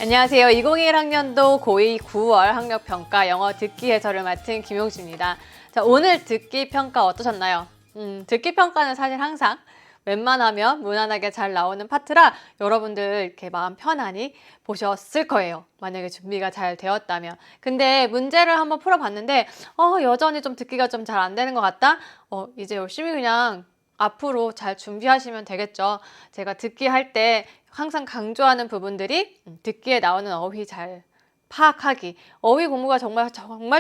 안녕하세요. 2021학년도 고2 9월 학력평가 영어 듣기 해설을 맡은 김용주입니다. 자, 오늘 듣기 평가 어떠셨나요? 듣기 평가는 사실 항상 웬만하면 무난하게 잘 나오는 파트라 여러분들 이렇게 마음 편안히 보셨을 거예요. 만약에 준비가 잘 되었다면. 근데 문제를 한번 풀어봤는데 여전히 좀 듣기가 좀 잘 안 되는 것 같다? 이제 열심히 그냥 앞으로 잘 준비하시면 되겠죠. 제가 듣기 할 때 항상 강조하는 부분들이 듣기에 나오는 어휘 잘 파악하기. 어휘 공부가 정말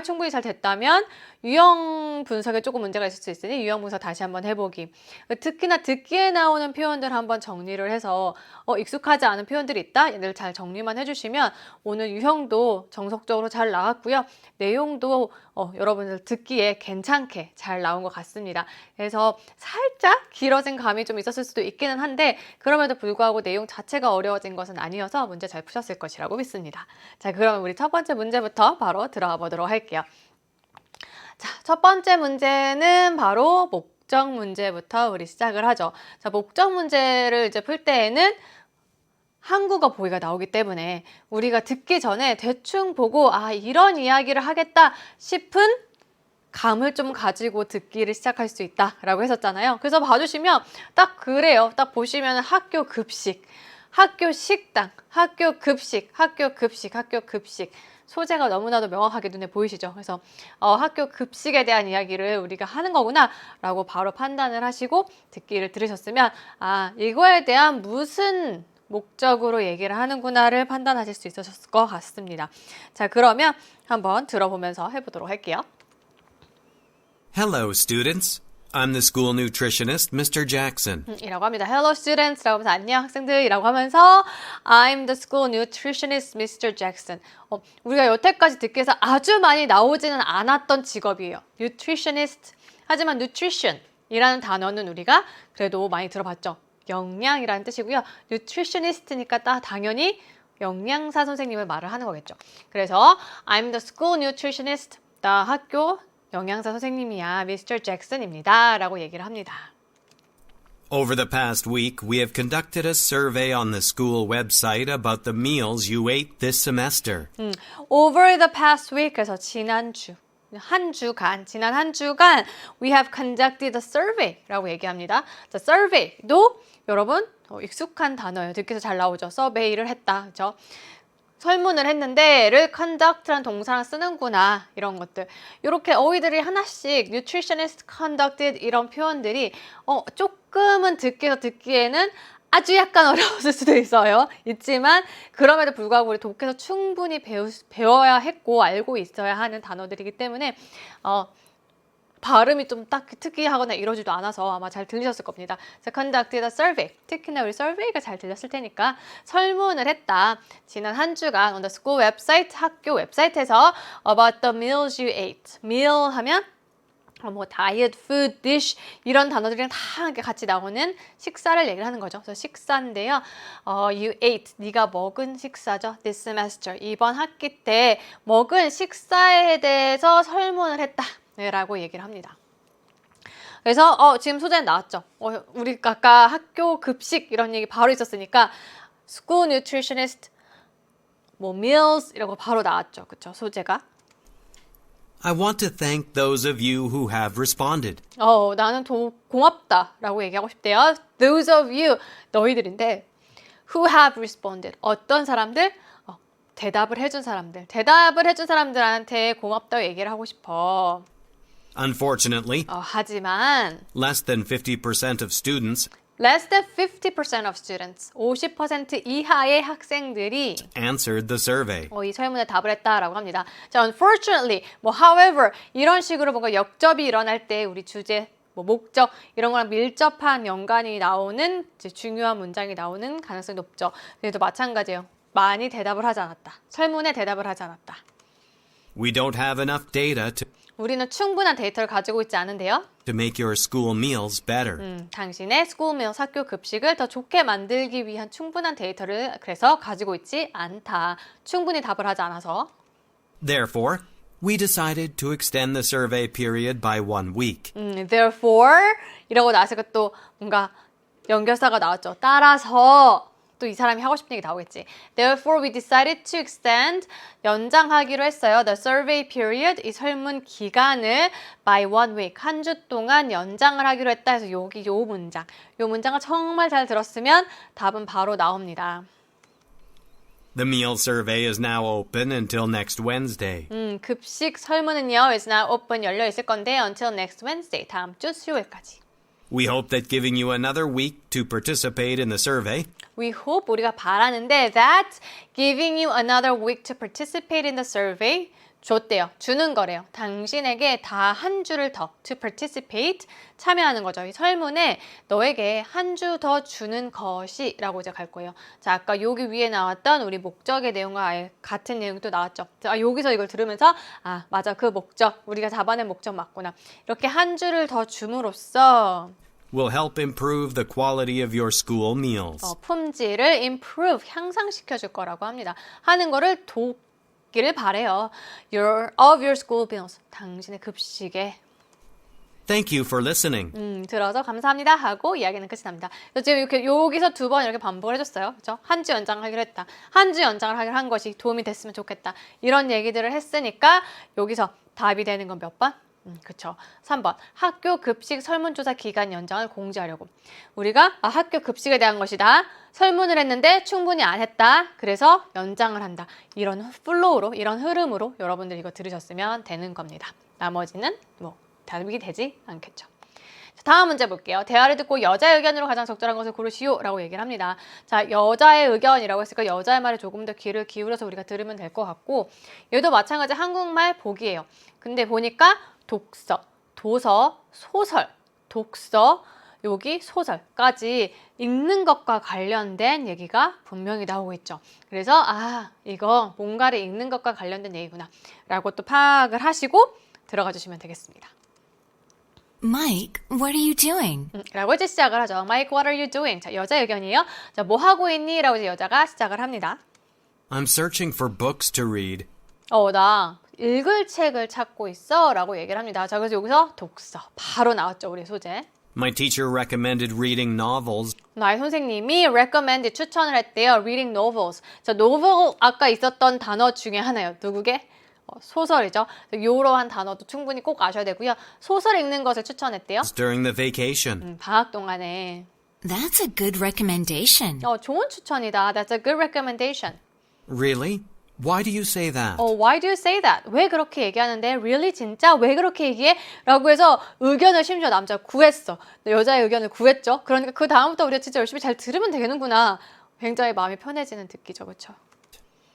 충분히 잘 됐다면 유형 분석에 조금 문제가 있을 수 있으니 유형 분석 다시 한번 해보기. 특히나 듣기에 나오는 표현들 한번 정리를 해서 익숙하지 않은 표현들이 있다? 얘들 잘 정리만 해주시면 오늘 유형도 정석적으로 잘 나왔고요. 내용도 여러분들 듣기에 괜찮게 잘 나온 것 같습니다. 그래서 살짝 길어진 감이 좀 있었을 수도 있기는 한데 그럼에도 불구하고 내용 자체가 어려워진 것은 아니어서 문제 잘 푸셨을 것이라고 믿습니다. 자, 그러면 우리 첫 번째 문제부터 바로 들어가 보도록 할게요. 자, 첫 번째 문제는 바로 목적 문제부터 우리 시작을 하죠. 자, 목적 문제를 이제 풀 때에는 한국어 보기가 나오기 때문에 우리가 듣기 전에 대충 보고 이런 이야기를 하겠다 싶은 감을 좀 가지고 듣기를 시작할 수 있다라고 했었잖아요. 그래서 봐주시면 딱 그래요. 딱 보시면 학교 급식, 학교 식당, 학교 급식, 학교 급식, 학교 급식. 소재가 너무나도 명확하게 눈에 보이시죠? 그래서 학교 급식에 대한 이야기를 우리가 하는 거구나 라고 바로 판단을 하시고 듣기를 들으셨으면 이거에 대한 무슨 목적으로 얘기를 하는구나를 판단하실 수 있으셨을 것 같습니다. 자, 그러면 한번 들어보면서 해보도록 할게요. Hello, students. I'm the school nutritionist, Mr. Jackson. 이라고 합니다. Hello, students. 라고 하면서 안녕 학생들이라고 하면서 I'm the school nutritionist, Mr. Jackson. 우리가 여태까지 듣기에서 아주 많이 나오지는 않았던 직업이에요. nutritionist. 하지만 nutrition이라는 단어는 우리가 그래도 많이 들어봤죠. 영양이라는 뜻이고요. nutritionist니까 당연히 영양사 선생님을 말을 하는 거겠죠. 그래서 I'm the school nutritionist. 나 학교 영양사 선생님이야, Mr. Jackson입니다. 라고 얘기를 합니다. Over the past week, we have conducted a survey on the school website about the meals you ate this semester. Over the past week, 그래서 지난 한 주간 we have conducted a survey라고 얘기합니다. 자, survey도 여러분 익숙한 단어예요. 듣기에서 잘 나오죠. survey를 했다. 그렇죠? 설문을 했는데를 conduct라는 동사랑 쓰는구나 이런 것들 이렇게 어휘들이 하나씩 nutritionist conducted 이런 표현들이 조금은 듣기에는 아주 약간 어려웠을 수도 있지만 그럼에도 불구하고 우리 독해서 충분히 배워야 했고 알고 있어야 하는 단어들이기 때문에 발음이 좀 딱 특이하거나 이러지도 않아서 아마 잘 들리셨을 겁니다. 자, conducted a survey. 특히나 우리 survey가 잘 들렸을 테니까 설문을 했다. 지난 한 주간 on the school website, 학교 웹사이트에서 about the meals you ate. meal 하면 diet, food, dish 이런 단어들이랑 다 함께 같이 나오는 식사를 얘기를 하는 거죠. 그래서 식사인데요. You ate, 네가 먹은 식사죠. This semester, 이번 학기 때 먹은 식사에 대해서 설문을 했다. 라고 얘기를 합니다. 그래서 지금 소재는 나왔죠. 우리 아까 학교 급식 이런 얘기 바로 있었으니까 school nutritionist, meals 이라고 바로 나왔죠. 그쵸? 소재가. I want to thank those of you who have responded. 나는 고맙다 라고 얘기하고 싶대요. Those of you, 너희들인데 who have responded, 어떤 사람들? 대답을 해준 사람들한테 고맙다고 얘기를 하고 싶어. Unfortunately, 하지만 less than 50% of students less than 50% of students, 50% 이하의 학생들이 answered the survey. 이 설문에 답을 했다라고 합니다. 자, unfortunately, however 이런 식으로 뭔가 역접이 일어날 때 우리 주제, 목적 이런 거랑 밀접한 연관이 나오는 중요한 문장이 나오는 가능성이 높죠. 그래도 마찬가지예요. 많이 대답을 하지 않았다. 설문에 대답을 하지 않았다. We don't have enough data 우리는 충분한 데이터를 가지고 있지 않은데요. to make your school meals better. 당신의 school meals, 학교 급식을 더 좋게 만들기 위한 충분한 데이터를 그래서 가지고 있지 않다. 충분히 답을 하지 않아서. Therefore, we decided to extend the survey period by 1 week. Therefore, 이라고 나서가 또 뭔가 연결사가 나왔죠. 따라서 또 이 사람이 하고 싶은 얘기 나오겠지. Therefore, we decided to extend, 연장하기로 했어요. The survey period, 이 설문 기간을 by 1 week, 한 주 동안 연장을 하기로 했다 해서 여기 요 문장을 정말 잘 들었으면 답은 바로 나옵니다. The meal survey is now open until next Wednesday. 급식 설문은요, is now open, 열려 있을 건데 until next Wednesday, 다음 주 수요일까지. We hope that giving you another week to participate in the survey We hope, 우리가 바라는데 that giving you another week to participate in the survey 줬대요. 주는 거래요. 당신에게 다 한 주를 더 to participate 참여하는 거죠. 이 설문에 너에게 한 주 더 주는 것이라고 이제 갈 거예요. 자, 아까 여기 위에 나왔던 우리 목적의 내용과 아예 같은 내용이 또 나왔죠. 자, 여기서 이걸 들으면서 아, 맞아. 그 목적. 우리가 잡아낸 목적 맞구나. 이렇게 한 주를 더 줌으로써 will help improve the quality of your school meals. 품질을 improve, 향상시켜 줄 거라고 합니다. 하는 거를 돕기를 바래요. of your school meals, 당신의 급식에. Thank you for listening. 들어서 감사합니다 하고 이야기는 끝이 납니다. 그래서 지금 이렇게 여기서 두 번 이렇게 반복을 해줬어요. 그렇죠? 한 주 연장하기로 했다. 한 주 연장을 하기로 한 것이 도움이 됐으면 좋겠다. 이런 얘기들을 했으니까 여기서 답이 되는 건 몇 번? 그쵸. 3번. 학교 급식 설문조사 기간 연장을 공지하려고. 우리가 학교 급식에 대한 것이다. 설문을 했는데 충분히 안 했다. 그래서 연장을 한다. 이런 플로우로, 이런 흐름으로 여러분들 이거 들으셨으면 되는 겁니다. 나머지는 뭐 답이 되지 않겠죠. 다음 문제 볼게요. 대화를 듣고 여자의 의견으로 가장 적절한 것을 고르시오 라고 얘기를 합니다. 자, 여자의 의견이라고 했으니까 여자의 말에 조금 더 귀를 기울여서 우리가 들으면 될 것 같고 얘도 마찬가지 한국말 보기예요. 근데 보니까 독서, 도서, 소설, 독서, 여기 소설까지 읽는 것과 관련된 얘기가 분명히 나오고 있죠. 그래서 아, 이거 뭔가를 읽는 것과 관련된 얘기구나 라고 또 파악을 하시고 들어가 주시면 되겠습니다. Mike, what are you doing? 라고 이제 시작을 하죠. Mike, what are you doing? 자, 여자 의견이에요. 자, 뭐 하고 있니? 라고 이제 여자가 시작을 합니다. I'm searching for books to read. 나 읽을 책을 찾고 있어 라고 얘기를 합니다. 자, 그래서 여기서 독서 바로 나왔죠, 우리 소재. My teacher recommended reading novels. 나의 선생님이 recommend 추천을 했대요. reading novels. 자, novel 아까 있었던 단어 중에 하나예요. 누구게? 소설이죠. 이러한 단어도 충분히 꼭 아셔야 되고요. 소설 읽는 것을 추천했대요. During the vacation. 방학 동안에. That's a good recommendation. 좋은 추천이다. That's a good recommendation. Really? Why do you say that? Why do you say that? 왜 그렇게 얘기하는데? Really? 진짜? 왜 그렇게 얘기해? 라고 해서 의견을 심지어 남자가 구했어. 여자의 의견을 구했죠. 그러니까 그 다음부터 우리가 진짜 열심히 잘 들으면 되는구나. 굉장히 마음이 편해지는 듣기죠. 그렇죠?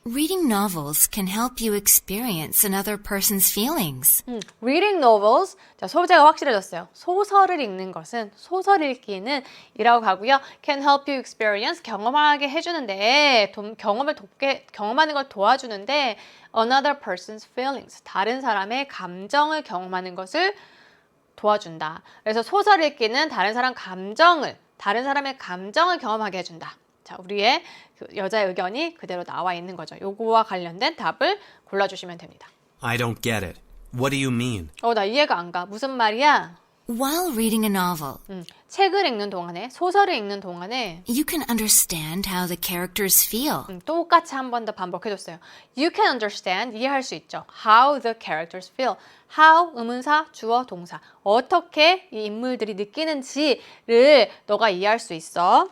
Reading novels can help you experience another person's feelings. Reading novels. 자, 소재가 확실해졌어요. 소설을 읽는 것은, 소설 읽기는 이라고 가고요. Can help you experience. 경험하게 해주는데, 경험하는 걸 도와주는데, another person's feelings. 다른 사람의 감정을 경험하는 것을 도와준다. 그래서 소설 읽기는 다른 사람의 감정을 경험하게 해준다. 자, 우리의 그 여자의 의견이 그대로 나와 있는 거죠. 요거와 관련된 답을 골라주시면 됩니다. I don't get it. What do you mean? 나 이해가 안 가. 무슨 말이야? While reading a novel, 책을 읽는 동안에, 소설을 읽는 동안에 you can understand how the characters feel. 똑같이 한 번 더 반복해줬어요. You can understand, 이해할 수 있죠. How the characters feel. How, 의문사, 주어, 동사. 어떻게 이 인물들이 느끼는지를 너가 이해할 수 있어.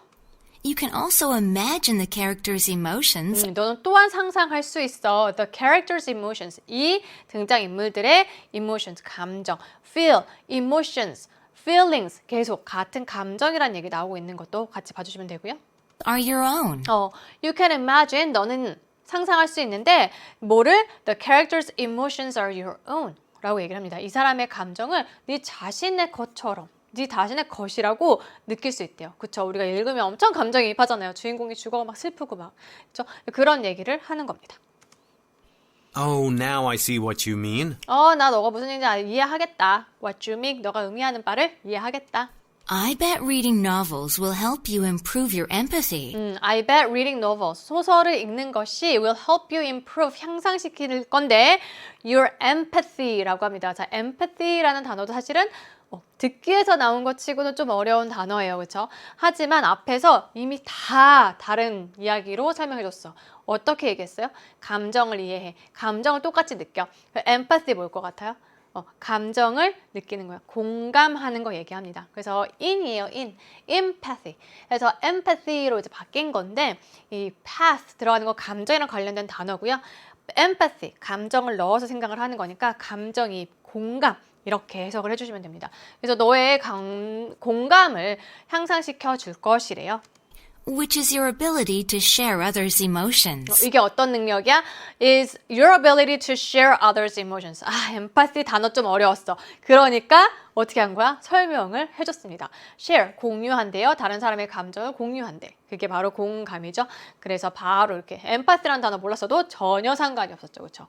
You can also imagine the characters' emotions. 너는 또한 상상할 수 있어. The characters' emotions. 이 등장인물들의 emotions, 감정. Feel, emotions, feelings. 계속 같은 감정이라는 얘기 나오고 있는 것도 같이 봐주시면 되고요. Are your own. You can imagine. 너는 상상할 수 있는데 뭐를? The characters' emotions are your own. 라고 얘기를 합니다. 이 사람의 감정을 네 자신의 것처럼. 네 자신의 것이라고 느낄 수 있대요. 그쵸? 우리가 읽으면 엄청 감정이입하잖아요. 주인공이 죽어 막 슬프고 막. 그쵸? 그런 얘기를 하는 겁니다. Oh, now I see what you mean. 나 너가 무슨 얘기인지 이해하겠다. What you mean? 너가 의미하는 바를 이해하겠다. I bet reading novels will help you improve your empathy. I bet reading novels, 소설을 읽는 것이 will help you improve, 향상시킬 건데 your empathy라고 합니다. 자, empathy라는 단어도 사실은 듣기에서 나온 것 치고는 좀 어려운 단어예요. 그렇죠? 하지만 앞에서 이미 다 다른 이야기로 설명해줬어. 어떻게 얘기했어요? 감정을 이해해. 감정을 똑같이 느껴. empathy 뭘 것 같아요? 감정을 느끼는 거예요. 공감하는 거 얘기합니다. 그래서 in이에요, in. empathy. 그래서 empathy로 이제 바뀐 건데 이 path 들어가는 거 감정이랑 관련된 단어고요. empathy, 감정을 넣어서 생각을 하는 거니까 감정이입, 공감 이렇게 해석을 해주시면 됩니다. 그래서 너의 공감을 향상시켜 줄 것이래요. which is your ability to share others' emotions. 이게 어떤 능력이야? is your ability to share others' emotions. empathy 단어 좀 어려웠어. 그러니까 어떻게 한 거야? 설명을 해줬습니다. share, 공유한대요. 다른 사람의 감정을 공유한대. 그게 바로 공감이죠. 그래서 바로 이렇게 empathy라는 단어 몰랐어도 전혀 상관이 없었죠. 그렇죠?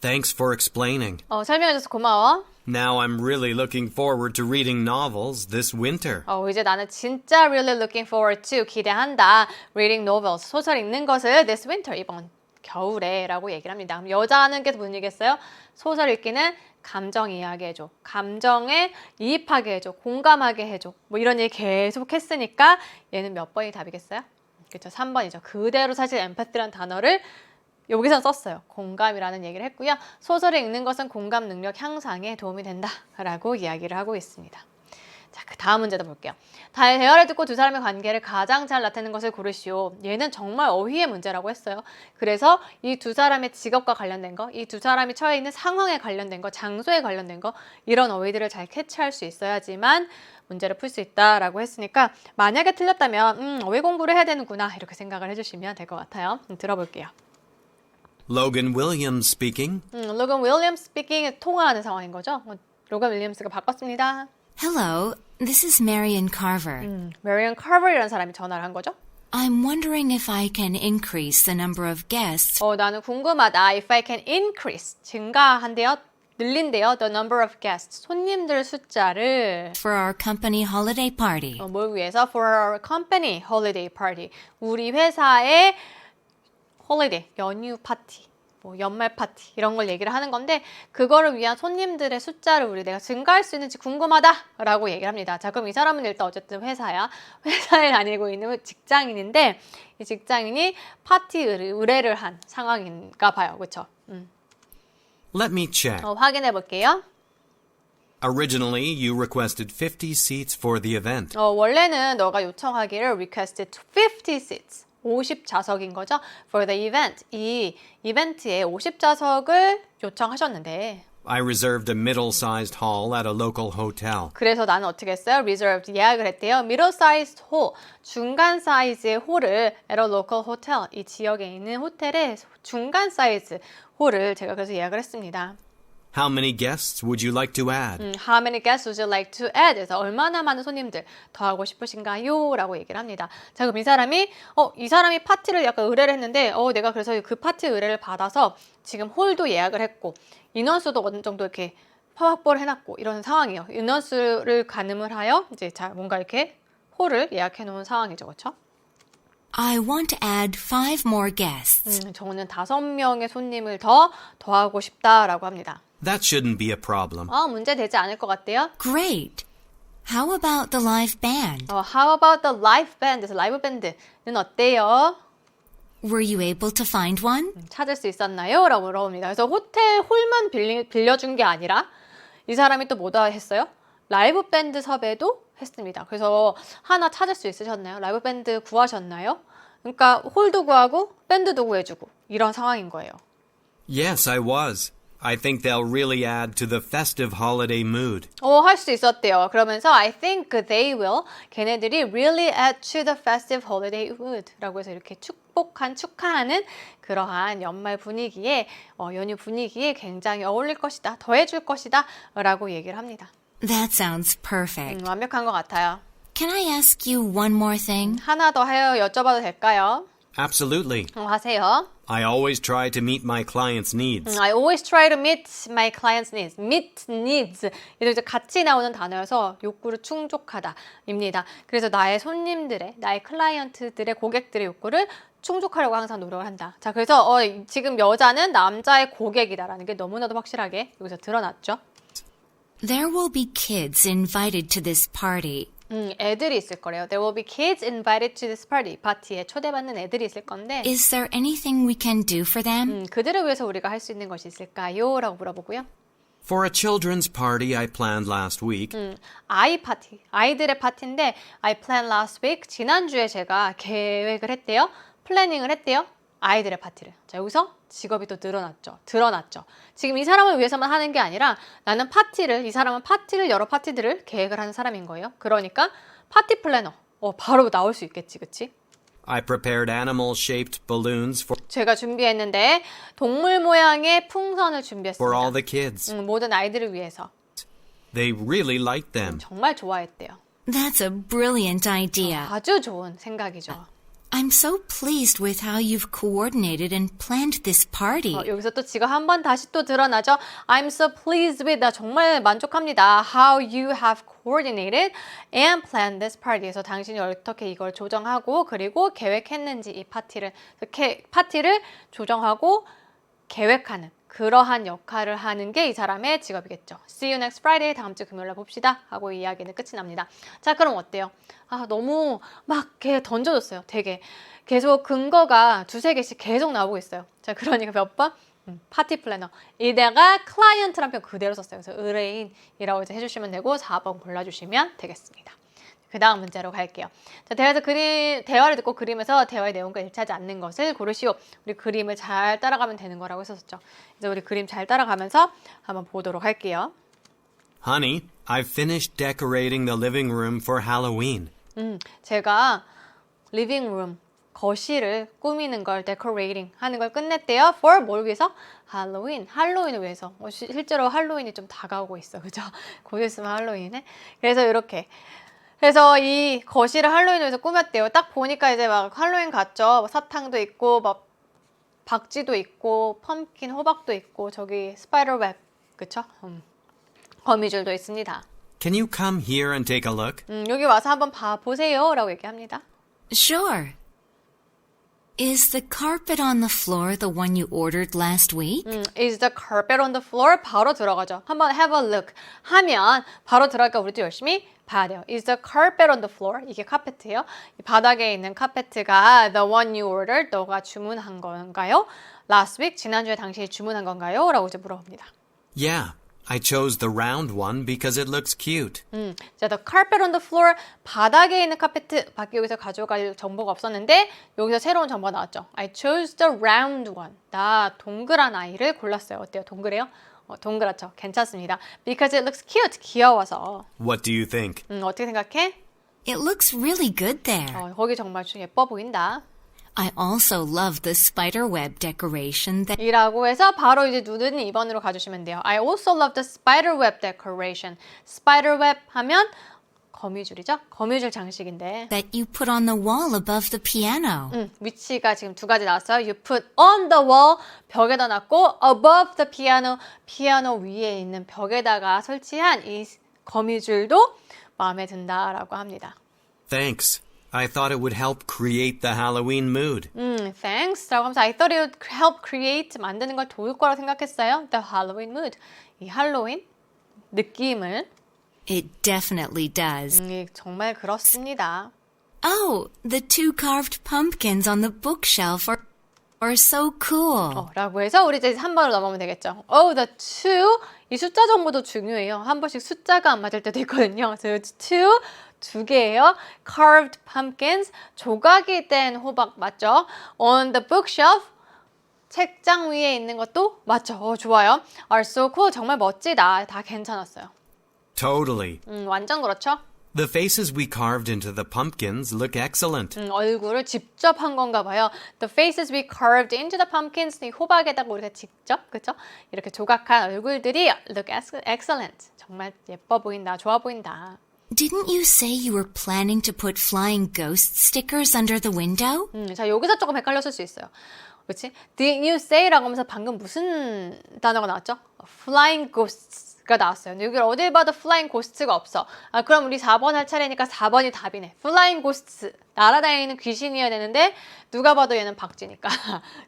Thanks for explaining. 설명해줘서 고마워. Now I'm really looking forward to reading novels this winter. 이제 나는 진짜 really looking forward to 기대한다. reading novels, 소설 읽는 것을 this winter, 이번 겨울에 라고 얘기를 합니다. 그럼 여자는 게 무슨 얘기겠어요? 소설 읽기는 감정 이해하게 해줘. 감정에 이입하게 해줘. 공감하게 해줘. 뭐 이런 얘기 계속 했으니까 얘는 몇 번이 답이겠어요? 그렇죠. 3번이죠. 그대로 사실 empathy라는 단어를 여기서 썼어요. 공감이라는 얘기를 했고요. 소설을 읽는 것은 공감 능력 향상에 도움이 된다라고 이야기를 하고 있습니다. 자, 그 다음 문제도 볼게요. 대화를 듣고 두 사람의 관계를 가장 잘 나타내는 것을 고르시오. 얘는 정말 어휘의 문제라고 했어요. 그래서 이 두 사람의 직업과 관련된 거, 이 두 사람이 처해 있는 상황에 관련된 거, 장소에 관련된 거, 이런 어휘들을 잘 캐치할 수 있어야지만 문제를 풀 수 있다라고 했으니까 만약에 틀렸다면 어휘 공부를 해야 되는구나 이렇게 생각을 해주시면 될 것 같아요. 들어볼게요. Logan Williams speaking. 로건 윌리엄스 스피킹 통화하는 상황인 거죠. 로건 윌리엄스가 바꿨습니다. Hello, this is Marion Carver. 메리언 카버이라는 사람이 전화를 한 거죠. I'm wondering if I can increase the number of guests 나는 궁금하다. If I can increase, 증가한대요. 늘린대요. The number of guests, 손님들 숫자를 for our company holiday party. 뭘 위해서? For our company holiday party. 우리 회사의 홀리데이, 연휴 파티, 뭐 연말 파티 이런 걸 얘기를 하는 건데 그거를 위한 손님들의 숫자를 내가 증가할 수 있는지 궁금하다라고 얘기를 합니다. 자, 그럼 이 사람은 일단 어쨌든 회사야. 회사에 다니고 있는 직장인인데 이 직장인이 파티 의뢰를 한 상황인가 봐요. 그렇죠? Let me check. 확인해 볼게요. Originally, you requested 50 seats for the event. 원래는 너가 요청하기를 requested 50 seats. 50좌석인 거죠. For the event. 이 이벤트에 50좌석을 요청하셨는데 I reserved a middle-sized hall at a local hotel. 그래서 나는 어떻게 했어요? reserved 예약을 했대요. middle-sized hall, 중간 사이즈의 홀을 at a local hotel, 이 지역에 있는 호텔의 중간 사이즈 홀을 제가 그래서 예약을 했습니다. How many guests would you like to add? How many guests would you like to add? 그래서 얼마나 많은 손님들 더하고 싶으신가요? 라고 얘기를 합니다. 자, 그럼 이 사람이 파티를 약간 의뢰를 했는데 내가 그래서 그 파티 의뢰를 받아서 지금 홀도 예약을 했고 인원수도 어느 정도 이렇게 확보를 해놨고 이런 상황이에요. 인원수를 가늠을 하여 이제 뭔가 이렇게 홀을 예약해 놓은 상황이죠. 그렇죠? I want to add 5 more guests. 저는 5명의 손님을 더하고 싶다라고 합니다. That shouldn't be a problem. 문제 되지 않을 것 같대요. Great. How about the live band? How about the live band? 그래서 라이브 밴드는 어때요? Were you able to find one? 찾을 수 있었나요? 라고 물어봅니다. 그래서 호텔 홀만 빌려준 게 아니라 이 사람이 또 뭐다 했어요? 라이브 밴드 섭외도 했습니다. 그래서 하나 찾을 수 있으셨나요? 라이브 밴드 구하셨나요? 그러니까 홀도 구하고 밴드도 구해주고 이런 상황인 거예요. Yes, I was. I think they'll really add to the festive holiday mood. 할 수 있었대요. 그러면서 I think they will, 걔네들이 really add to the festive holiday mood 라고 해서 이렇게 축하하는 그러한 연말 분위기에 연휴 분위기에 굉장히 어울릴 것이다, 더해줄 것이다 라고 얘기를 합니다. That sounds perfect. 완벽한 것 같아요. Can I ask you one more thing? 하나 더 여쭤봐도 될까요? Absolutely. 하세요. I always try to meet my clients' needs. I always try to meet my clients' needs. meet needs. 이제 같이 나오는 단어여서 욕구를 충족하다입니다. 그래서 나의 클라이언트들의 고객들의 욕구를 충족하려고 항상 노력을 한다. 자, 그래서 지금 여자는 남자의 고객이다라는 게 너무나도 확실하게 여기서 드러났죠. There will be kids invited to this party. 애들이 있을 거래요. There will be kids invited to this party. 파티에 초대받는 애들이 있을 건데 Is there anything we can do for them? 그들을 위해서 우리가 할 수 있는 것이 있을까요? 라고 물어보고요. For a children's party I planned last week, 아이 파티, 아이들의 파티인데 I planned last week, 지난주에 제가 계획을 했대요. 플래닝을 했대요. 아이들의 파티를. 자, 여기서 직업이 또 드러났죠. 지금 이 사람을 위해서만 하는 게 아니라 나는 이 사람은 파티를, 여러 파티들을 계획을 하는 사람인 거예요. 그러니까 파티 플래너. 바로 나올 수 있겠지, 그치? I prepared animal-shaped balloons 제가 준비했는데 동물 모양의 풍선을 for all 준비했습니다. the kids. 모든 아이들을 위해서. They really liked them. 정말 좋아했대요. That's a brilliant idea. 아주 좋은 생각이죠. I'm so pleased with how you've coordinated and planned this party. 여기서 또 지금 한 번 다시 또 드러나죠. I'm so pleased with, 나 정말 만족합니다. How you have coordinated and planned this party. 그래서 당신이 어떻게 이걸 조정하고 그리고 계획했는지 이 파티를 조정하고 계획하는 그러한 역할을 하는 게 이 사람의 직업이겠죠. See you next Friday. 다음 주 금요일에 봅시다. 하고 이야기는 끝이 납니다. 자, 그럼 어때요? 너무 막 이렇게 던져줬어요. 되게. 계속 근거가 두세 개씩 계속 나오고 있어요. 자, 그러니까 몇 번? 파티 플래너. 이다가 클라이언트란 표 그대로 썼어요. 그래서 의뢰인이라고 이제 해주시면 되고 4번 골라주시면 되겠습니다. 그 다음 문제로 갈게요. 자, 대화를 듣고 그림에서 대화의 내용과 일치하지 않는 것을 고르시오. 우리 그림을 잘 따라가면 되는 거라고 했었죠. 이제 우리 그림 잘 따라가면서 한번 보도록 할게요. Honey, I've finished decorating the living room for Halloween. 제가 리빙룸, 거실을 꾸미는 걸 decorating 하는 걸 끝냈대요. For 뭘 위해서? 할로윈을 위해서. 실제로 할로윈이 좀 다가오고 있어. 그죠? 곧 있으면 할로윈이네. 그래서 이렇게. 그래서 이 거실을 할로윈을 위해서 꾸몄대요. 딱 보니까 이제 막 할로윈 같죠? 사탕도 있고, 막 박쥐도 있고, 펌킨, 호박도 있고, 저기 스파이더 웹, 그쵸? 거미줄도 있습니다. Can you come here and take a look? 여기 와서 한번 봐보세요. 라고 얘기합니다. Sure. Is the carpet on the floor the one you ordered last week? Is the carpet on the floor? 바로 들어가죠. 한번 have a look 하면 바로 들어가니까 우리도 열심히 봐야 돼요. Is the carpet on the floor? 이게 카페트예요. 이 바닥에 있는 카페트가 the one you ordered, 너가 주문한 건가요? Last week, 지난주에 당신이 주문한 건가요? 라고 이제 물어봅니다. Yeah, I chose the round one because it looks cute. 자, the carpet on the floor, 바닥에 있는 카페트, 밖에 여기서 가져갈 정보가 없었는데 여기서 새로운 정보가 나왔죠. I chose the round one. 나 동그란 아이를 골랐어요. 어때요? 동그래요? 동그랗죠. 괜찮습니다. Because it looks cute. 귀여워서. What do you think? 어떻게 생각해? It looks really good there. 거기 정말 좀 예뻐 보인다. I also love the spiderweb decoration that 이라고 해서 바로 이제 누드는 2번으로 가주시면 돼요. I also love the spiderweb decoration. spiderweb 하면 거미줄이죠? 거미줄 장식인데 you put on the wall above the piano. 위치가 지금 두 가지 나왔어요. You put on the wall, 벽에다 놨고 above the piano, 피아노 위에 있는 벽에다가 설치한 이 거미줄도 마음에 든다라고 합니다. Thanks. I thought it would help create the Halloween mood. Thanks. 라고 하면서 I thought it would help create 만드는 걸 도울 거라고 생각했어요. The Halloween mood. 이 할로윈 느낌을 It definitely does. 정말 그렇습니다. Oh, the two carved pumpkins on the bookshelf are so cool. 라고 해서 우리 이제 3번으로 넘어가면 되겠죠. Oh, the two. 이 숫자 정보도 중요해요. 한 번씩 숫자가 안 맞을 때도 있거든요. 그래서 two, 두 개예요. Carved pumpkins, 조각이 된 호박 맞죠? On the bookshelf, 책장 위에 있는 것도 맞죠? 좋아요. Are so cool, 정말 멋지다. 다 괜찮았어요. Totally. 완전 그렇죠? The faces we carved into the pumpkins look excellent. 얼굴을 직접 한 건가 봐요. The faces we carved into the pumpkins. 이 호박에다가 우리가 직접, 그쵸? 이렇게 조각한 얼굴들이 look excellent. 정말 예뻐 보인다, 좋아 보인다. Didn't you say you were planning to put flying ghost stickers under the window? 자, 여기서 조금 헷갈렸을 수 있어요. 그렇지? Did you say?라고 하면서 방금 무슨 단어가 나왔죠? Flying ghosts가 나왔어요. 근데 여기 어딜 봐도 flying ghosts가 없어. 그럼 우리 4번 할 차례니까 4번이 답이네. Flying ghosts. 날아다니는 귀신이어야 되는데 누가 봐도 얘는 박쥐니까.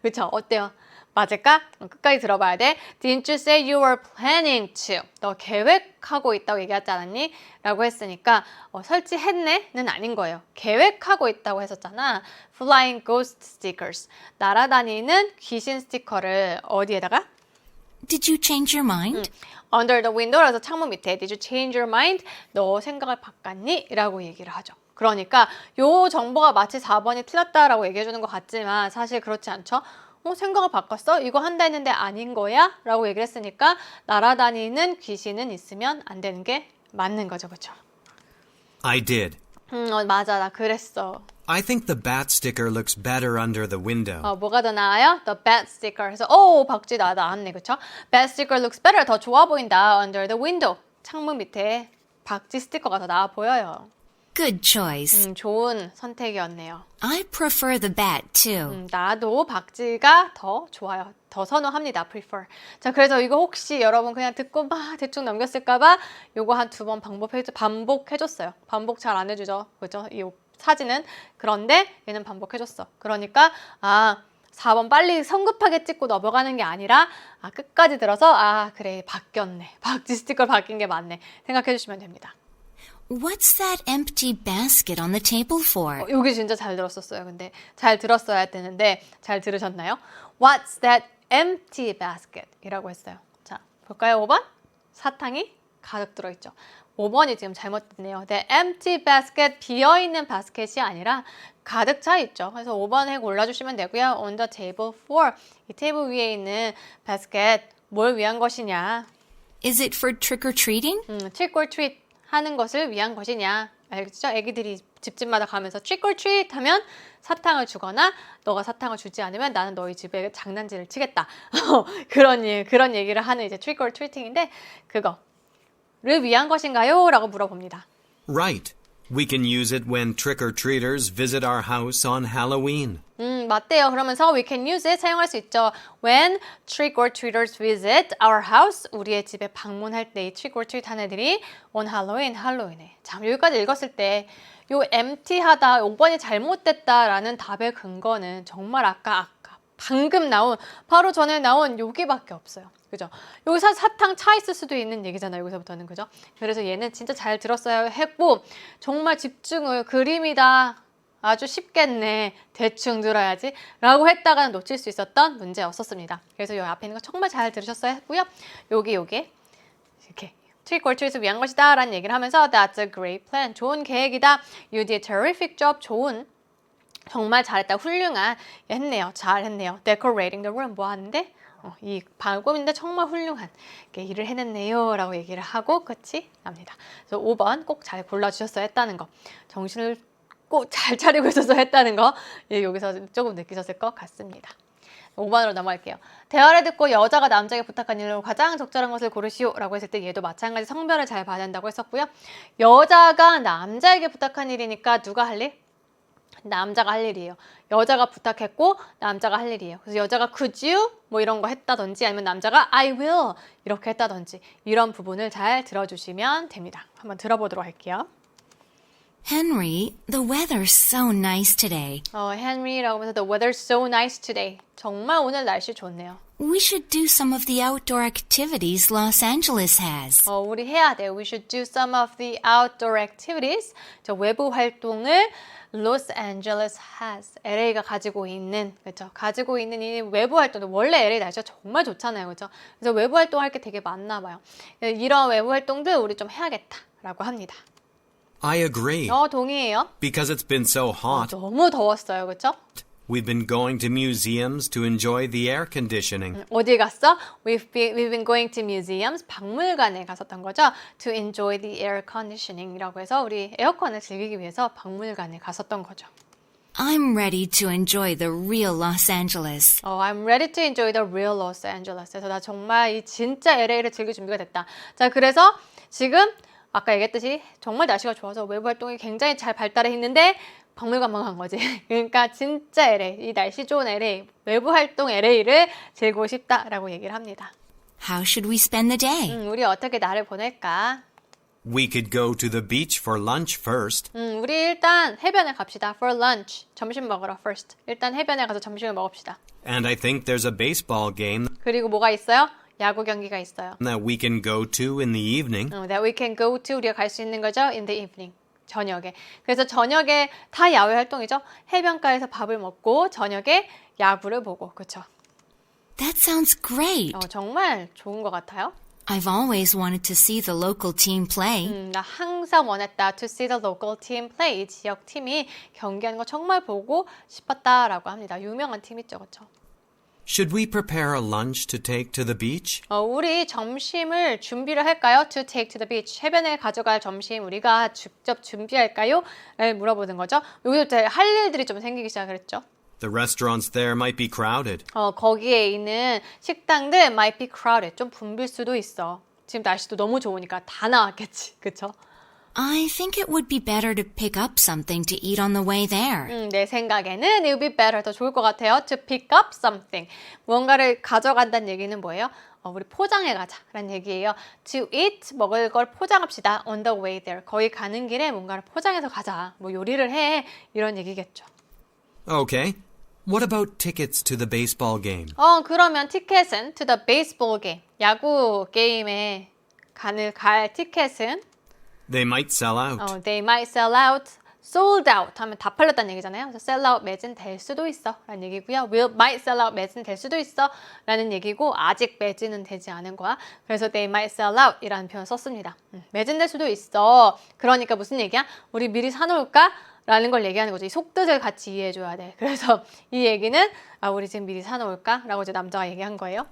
그렇죠? 어때요? 맞을까? 끝까지 들어봐야 돼. Didn't you say you were planning to? 너 계획하고 있다고 얘기하지 않았니? 라고 했으니까 설치했네?는 아닌 거예요. 계획하고 있다고 했었잖아. Flying ghost stickers. 날아다니는 귀신 스티커를 어디에다가? Did you change your mind? Under the window라서 창문 밑에 Did you change your mind? 너 생각을 바꿨니? 라고 얘기를 하죠. 그러니까 요 정보가 마치 4번이 틀렸다라고 얘기해 주는 것 같지만 사실 그렇지 않죠? 생각을 바꿨어? 이거 한다 했는데 아닌 거야? 라고 얘기를 했으니까 날아다니는 귀신은 있으면 안 되는 게 맞는 거죠. 그렇죠? I did. 맞아. 나 그랬어. I think the bat sticker looks better under the window. 뭐가 더 나아요? The bat sticker. 그래서 박쥐 나왔네. 그렇죠? Bat sticker looks better. 더 좋아 보인다. Under the window. 창문 밑에 박쥐 스티커가 더 나아 보여요. Good choice. 좋은 선택이었네요. I prefer the bat too. 나도 박쥐가 더 좋아요. 더 선호합니다. prefer. 자, 그래서 이거 혹시 여러분 그냥 듣고 막 대충 넘겼을까봐 요거 한 2번 반복해줬어요. 반복 잘 안 해주죠. 그죠? 이 사진은. 그런데 얘는 반복해줬어. 그러니까 4번 빨리 성급하게 찍고 넘어가는 게 아니라 끝까지 들어서 그래 바뀌었네. 박쥐 스티커 바뀐 게 맞네. 생각해 주시면 됩니다. What's that empty basket on the table for? 여기 진짜 잘 들었었어요. 근데 잘 들었어야 되는데 잘 들으셨나요? What's that empty basket? 이라고 했어요. 자, 볼까요? 5번? 사탕이 가득 들어있죠. 5번이 지금 잘못됐네요. The empty basket, 비어있는 바스켓이 아니라 가득 차 있죠. 그래서 5번 해 골라주시면 되고요. On the table for, 이 테이블 위에 있는 바스켓 뭘 위한 것이냐? Is it for trick-or-treating? trick or treat 하는 것을 위한 것이냐. 알겠죠? 애기들이 집집마다 가면서 trick or treat 하면 사탕을 주거나 너가 사탕을 주지 않으면 나는 너희 집에 장난질을 치겠다. 그런 얘기를 하는 이제 trick or treating인데 그거를 위한 것인가요? 라고 물어봅니다. Right. We can use it when trick-or-treaters visit our house on Halloween. 맞대요. 그러면서 we can use it 사용할 수 있죠. When trick-or-treaters visit our house, 우리의 집에 방문할 때 이 trick-or-treat 하는 애들이 on Halloween, 할로윈에. 자, 여기까지 읽었을 때 요 empty하다, 5번이 잘못됐다라는 답의 근거는 정말 아까 방금 나온 바로 전에 나온 여기밖에 없어요. 그죠? 여기서 사탕 차 있을 수도 있는 얘기잖아요. 여기서부터는. 그죠? 그래서 얘는 진짜 잘 들었어야 했고 정말 집중을 그림이다. 아주 쉽겠네. 대충 들어야지. 라고 했다가는 놓칠 수 있었던 문제였었습니다. 그래서 여기 앞에 있는 거 정말 잘 들으셨어야 했고요. 여기 이렇게 trick or treat을 위한 것이다 라는 얘기를 하면서 That's a great plan. 좋은 계획이다. You did a terrific job. 좋은 정말 잘했다. 훌륭한 했네요. 잘했네요. Decorating the room. 뭐 하는데? 이 방을 꾸미는데 정말 훌륭한 일을 해냈네요. 라고 얘기를 하고 끝이 납니다. 그래서 5번 꼭 잘 골라주셨어야 했다는 거. 정신을 꼭 잘 차리고 있어서 했다는 거. 여기서 조금 느끼셨을 것 같습니다. 5번으로 넘어갈게요. 대화를 듣고 여자가 남자에게 부탁한 일로 가장 적절한 것을 고르시오 라고 했을 때 얘도 마찬가지 성별을 잘 봐야 된다고 했었고요. 여자가 남자에게 부탁한 일이니까 누가 할 일? 남자가 할 일이에요. 여자가 부탁했고 남자가 할 일이에요. 그래서 여자가 could you 뭐 이런 거 했다든지 아니면 남자가 I will 이렇게 했다든지 이런 부분을 잘 들어주시면 됩니다. 한번 들어보도록 할게요. Henry, the weather's so nice today. Henry라고 하면서 the weather's so nice today. 정말 오늘 날씨 좋네요. We should do some of the outdoor activities Los Angeles has. 우리 해야 돼. We should do some of the outdoor activities. 저 외부 활동을 Los Angeles has. LA가 가지고 있는, 그렇죠? 가지고 있는 이 외부 활동들. 원래 LA 날씨가 정말 좋잖아요, 그렇죠? 그래서 외부 활동할 게 되게 많나 봐요. 이런 외부 활동들 우리 좀 해야겠다라고 합니다. I agree. 동의해요. Because it's been so hot. 너무 더웠어요, 그렇죠? We've been going to museums to enjoy the air conditioning. 어디 갔어? We've been going to museums. 박물관에 갔었던 거죠. To enjoy the air conditioning이라고 해서 우리 에어컨을 즐기기 위해서 박물관에 갔었던 거죠. I'm ready to enjoy the real Los Angeles. I'm ready to enjoy the real Los Angeles. 그래서 나 정말 이 진짜 LA를 즐길 준비가 됐다. 자, 그래서 지금 아까 얘기했듯이 정말 날씨가 좋아서 외부 활동이 굉장히 잘 발달해 있는데 박물관만 간 거지. 그러니까 진짜 LA, 이 날씨 좋은 LA, 외부 활동 LA를 즐기고 싶다라고 얘기를 합니다. How should we spend the day? 우리 어떻게 날을 보낼까? We could go to the beach for lunch first. 우리 일단 해변에 갑시다. For lunch. 점심 먹으러 first. 일단 해변에 가서 점심을 먹읍시다. And I think there's a baseball game 그리고 뭐가 있어요? 야구 경기가 있어요. that we can go to in the evening. That we can go to. 우리가 갈 수 있는 거죠. In the evening. 저녁에. 그래서 저녁에 다 야외 활동이죠. 해변가에서 밥을 먹고 저녁에 야구를 보고. 그렇죠? That sounds great. 정말 좋은 것 같아요. I've always wanted to see the local team play. 나 항상 원했다. To see the local team play. 이 지역 팀이 경기하는 거 정말 보고 싶었다라고 합니다. 유명한 팀 있죠. 그렇죠? Should we prepare a lunch to take to the beach? 우리 점심을 준비를 할까요? To take to the beach. 해변에 가져갈 점심 우리가 직접 준비할까요? 를 물어보는 거죠. 여기서 할 일들이 좀 생기기 시작했죠. The restaurants there might be crowded. 거기에 있는 식당들 might be crowded. 좀 붐빌 수도 있어. 지금 날씨도 너무 좋으니까 다 나왔겠지. 그쵸? I think it would be better to pick up something to eat on the way there. 내 생각에는 it would be better. 더 좋을 것 같아요. To pick up something. 무언가를 가져간다는 얘기는 뭐예요? 우리 포장해 가자라는 얘기예요. To eat, 먹을 걸 포장합시다. On the way there. 거기 가는 길에 뭔가를 포장해서 가자. 뭐 요리를 해. 이런 얘기겠죠. Okay. What about tickets to the baseball game? 그러면 티켓은 to the baseball game. 야구 게임에 갈 티켓은 They might sell out. They might sell out. sold out 하면 다 팔렸다는 얘기잖아요. 그래서 sell out 매진될 수도 있어 라는 얘기고요. might sell out 매진될 수도 있어 라는 얘기고 아직 매진은 되지 않은 거야. 그래서 they might sell out 이라는 표현 썼습니다. 매진될 수도 있어. 그러니까 무슨 얘기야? 우리 미리 사놓을까? 라는 걸 얘기하는 거죠. 이 속뜻을 같이 이해해줘야 돼. 그래서 이 얘기는 우리 지금 미리 사놓을까? 라고 이제 남자가 얘기한 거예요.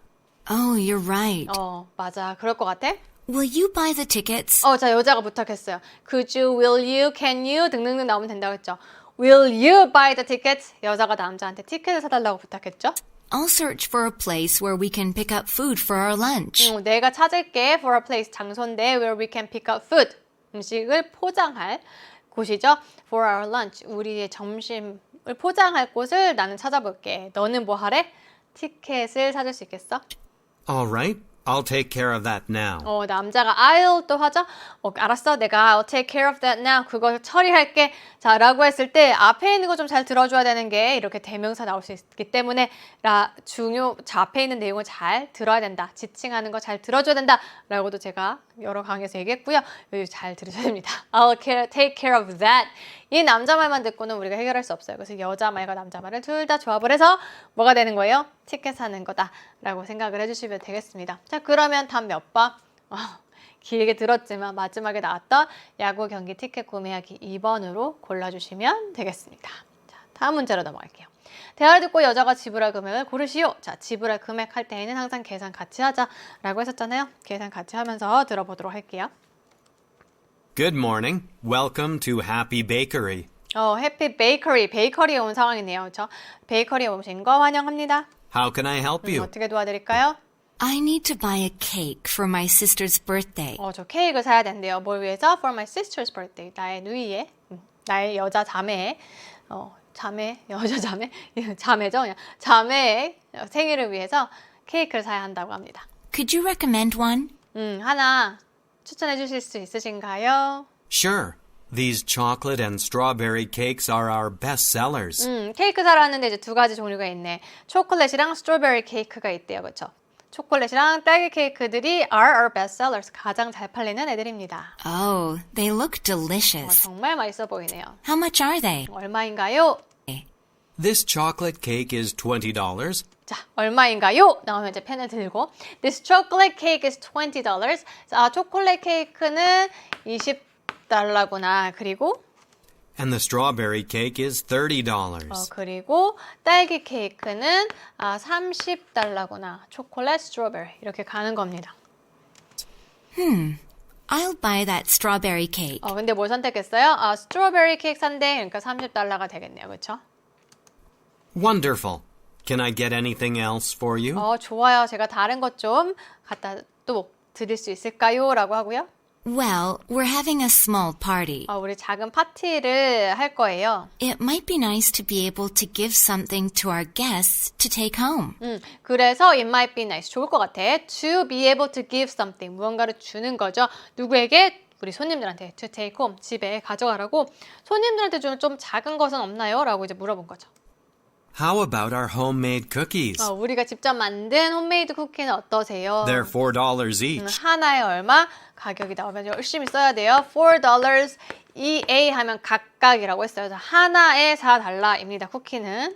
Oh, you're right. 맞아. 그럴 것 같아. Will you buy the tickets? 자, 여자가 부탁했어요. Could you, will you, can you 등등등 나오면 된다고 했죠. Will you buy the tickets? 여자가 남자한테 티켓을 사달라고 부탁했죠. I'll search for a place where we can pick up food for our lunch. 내가 찾을게 for a place 장소인데 where we can pick up food 음식을 포장할 곳이죠. For our lunch 우리의 점심을 포장할 곳을 나는 찾아볼게. 너는 뭐 하래? 티켓을 사줄 수 있겠어? All right. I'll take care of that now. 남자가 I'll 또 하죠. 알았어. 내가 I'll take care of that now. 그걸 처리할게. 자, 라고 했을 때 앞에 있는 거 좀 잘 들어줘야 되는 게 이렇게 대명사 나올 수 있기 때문에 앞에 있는 내용을 잘 들어야 된다. 지칭하는 거 잘 들어줘야 된다. 라고도 제가 여러 강의에서 얘기했고요. 여기 잘 들으셔야 됩니다. I'll take care of that. 이 남자 말만 듣고는 우리가 해결할 수 없어요. 그래서 여자 말과 남자 말을 둘 다 조합을 해서 뭐가 되는 거예요? 티켓 사는 거다라고 생각을 해주시면 되겠습니다. 자, 그러면 답 몇 번? 길게 들었지만 마지막에 나왔던 야구 경기 티켓 구매하기 2번으로 골라주시면 되겠습니다. 자, 다음 문제로 넘어갈게요. 대화를 듣고 여자가 지불할 금액을 고르시오. 자, 지불할 금액 할 때에는 항상 계산 같이 하자라고 했었잖아요. 계산 같이 하면서 들어보도록 할게요. Good morning. Welcome to Happy Bakery. 해피 베이커리에 온 상황이네요. 그렇죠? 베이커리에 오신 거 환영합니다. How can I help you? 어떻게 도와드릴까요? I need to buy a cake for my sister's birthday. 저 케이크를 사야 된대요. 뭘 위해서? For my sister's birthday. 나의 누이의, 나의 여자 자매의, 여자 자매? 자매죠? 그냥 자매의 생일을 위해서 케이크를 사야 한다고 합니다. Could you recommend one? 하나 추천해 주실 수 있으신가요? Sure. These chocolate and strawberry cakes are our best sellers. 케이크 사러 왔는데 이제 두 가지 종류가 있네. 초콜릿이랑 스트로베리 케이크가 있대요. 그렇죠? 초콜릿이랑 딸기 케이크들이 are our best sellers. 가장 잘 팔리는 애들입니다. Oh, they look delicious. 정말 맛있어 보이네요. How much are they? 얼마인가요? This chocolate cake is $20. 자, 얼마인가요? 나오면 이제 펜을 들고 This chocolate cake is $20. 자, 초콜릿 케이크는 $20구나. 그리고 And the strawberry cake is $30. 그리고 딸기 케이크는 $30구나. 초콜릿, 스트로베리 이렇게 가는 겁니다. I'll buy that strawberry cake. 근데 뭘 선택했어요? 스트로베리 케이크 산대. 그러니까 $30가 되겠네요. 그렇죠? Wonderful. Can I get anything else for you? 좋아요. 제가 다른 것 좀 갖다 또 드릴 수 있을까요? 라고 하고요. Well, we're having a small party. 우리 작은 파티를 할 거예요. It might be nice to be able to give something to our guests to take home. 그래서 it might be nice. 좋을 것 같아. To be able to give something. 무언가를 주는 거죠. 누구에게? 우리 손님들한테 to take home, 집에 가져가라고 손님들한테 주는 좀 작은 것은 없나요? 라고 이제 물어본 거죠. How about our homemade cookies? 우리가 직접 만든 홈메이드 쿠키는 어떠세요? They're $4 each. 하나에 얼마? 가격이 나오면 열심히 써야 돼요. $4 EA 하면 각각이라고 했어요. 그래서 하나에 $4입니다. 쿠키는.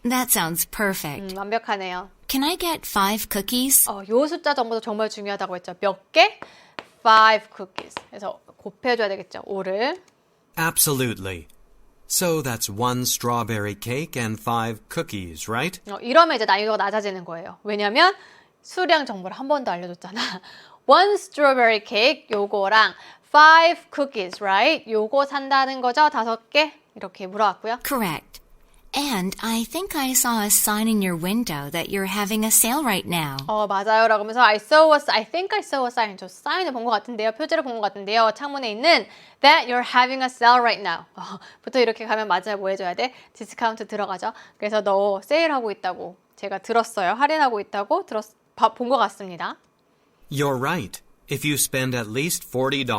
That sounds perfect. 완벽하네요. Can I get 5 cookies? 요 숫자 정보도 정말 중요하다고 했죠. 몇 개? 5 cookies. 그래서 곱해줘야 되겠죠. 5를. Absolutely. So that's 1 strawberry cake and 5 cookies, right? 이러면 이제 난이도가 낮아지는 거예요. 왜냐면 수량 정보를 한 번 더 알려줬잖아. 1 strawberry cake 요거랑 5 cookies, right? 요거 산다는 거죠. 5개? 이렇게 물어봤고요. Correct. And I think I saw a sign in your window that you're having a sale right now. 맞아요. 라고 하면서 I think I saw a sign. 저 사인을 본 것 같은데요. 표지를 본 것 같은데요. 창문에 있는 that you're having a sale right now. 보통 이렇게 가면 맞아요. 뭐 해줘야 돼? 디스카운트 들어가죠. 그래서 너 세일하고 있다고 제가 들었어요. 할인하고 있다고 본 것 같습니다. You're right. If you spend at least $40,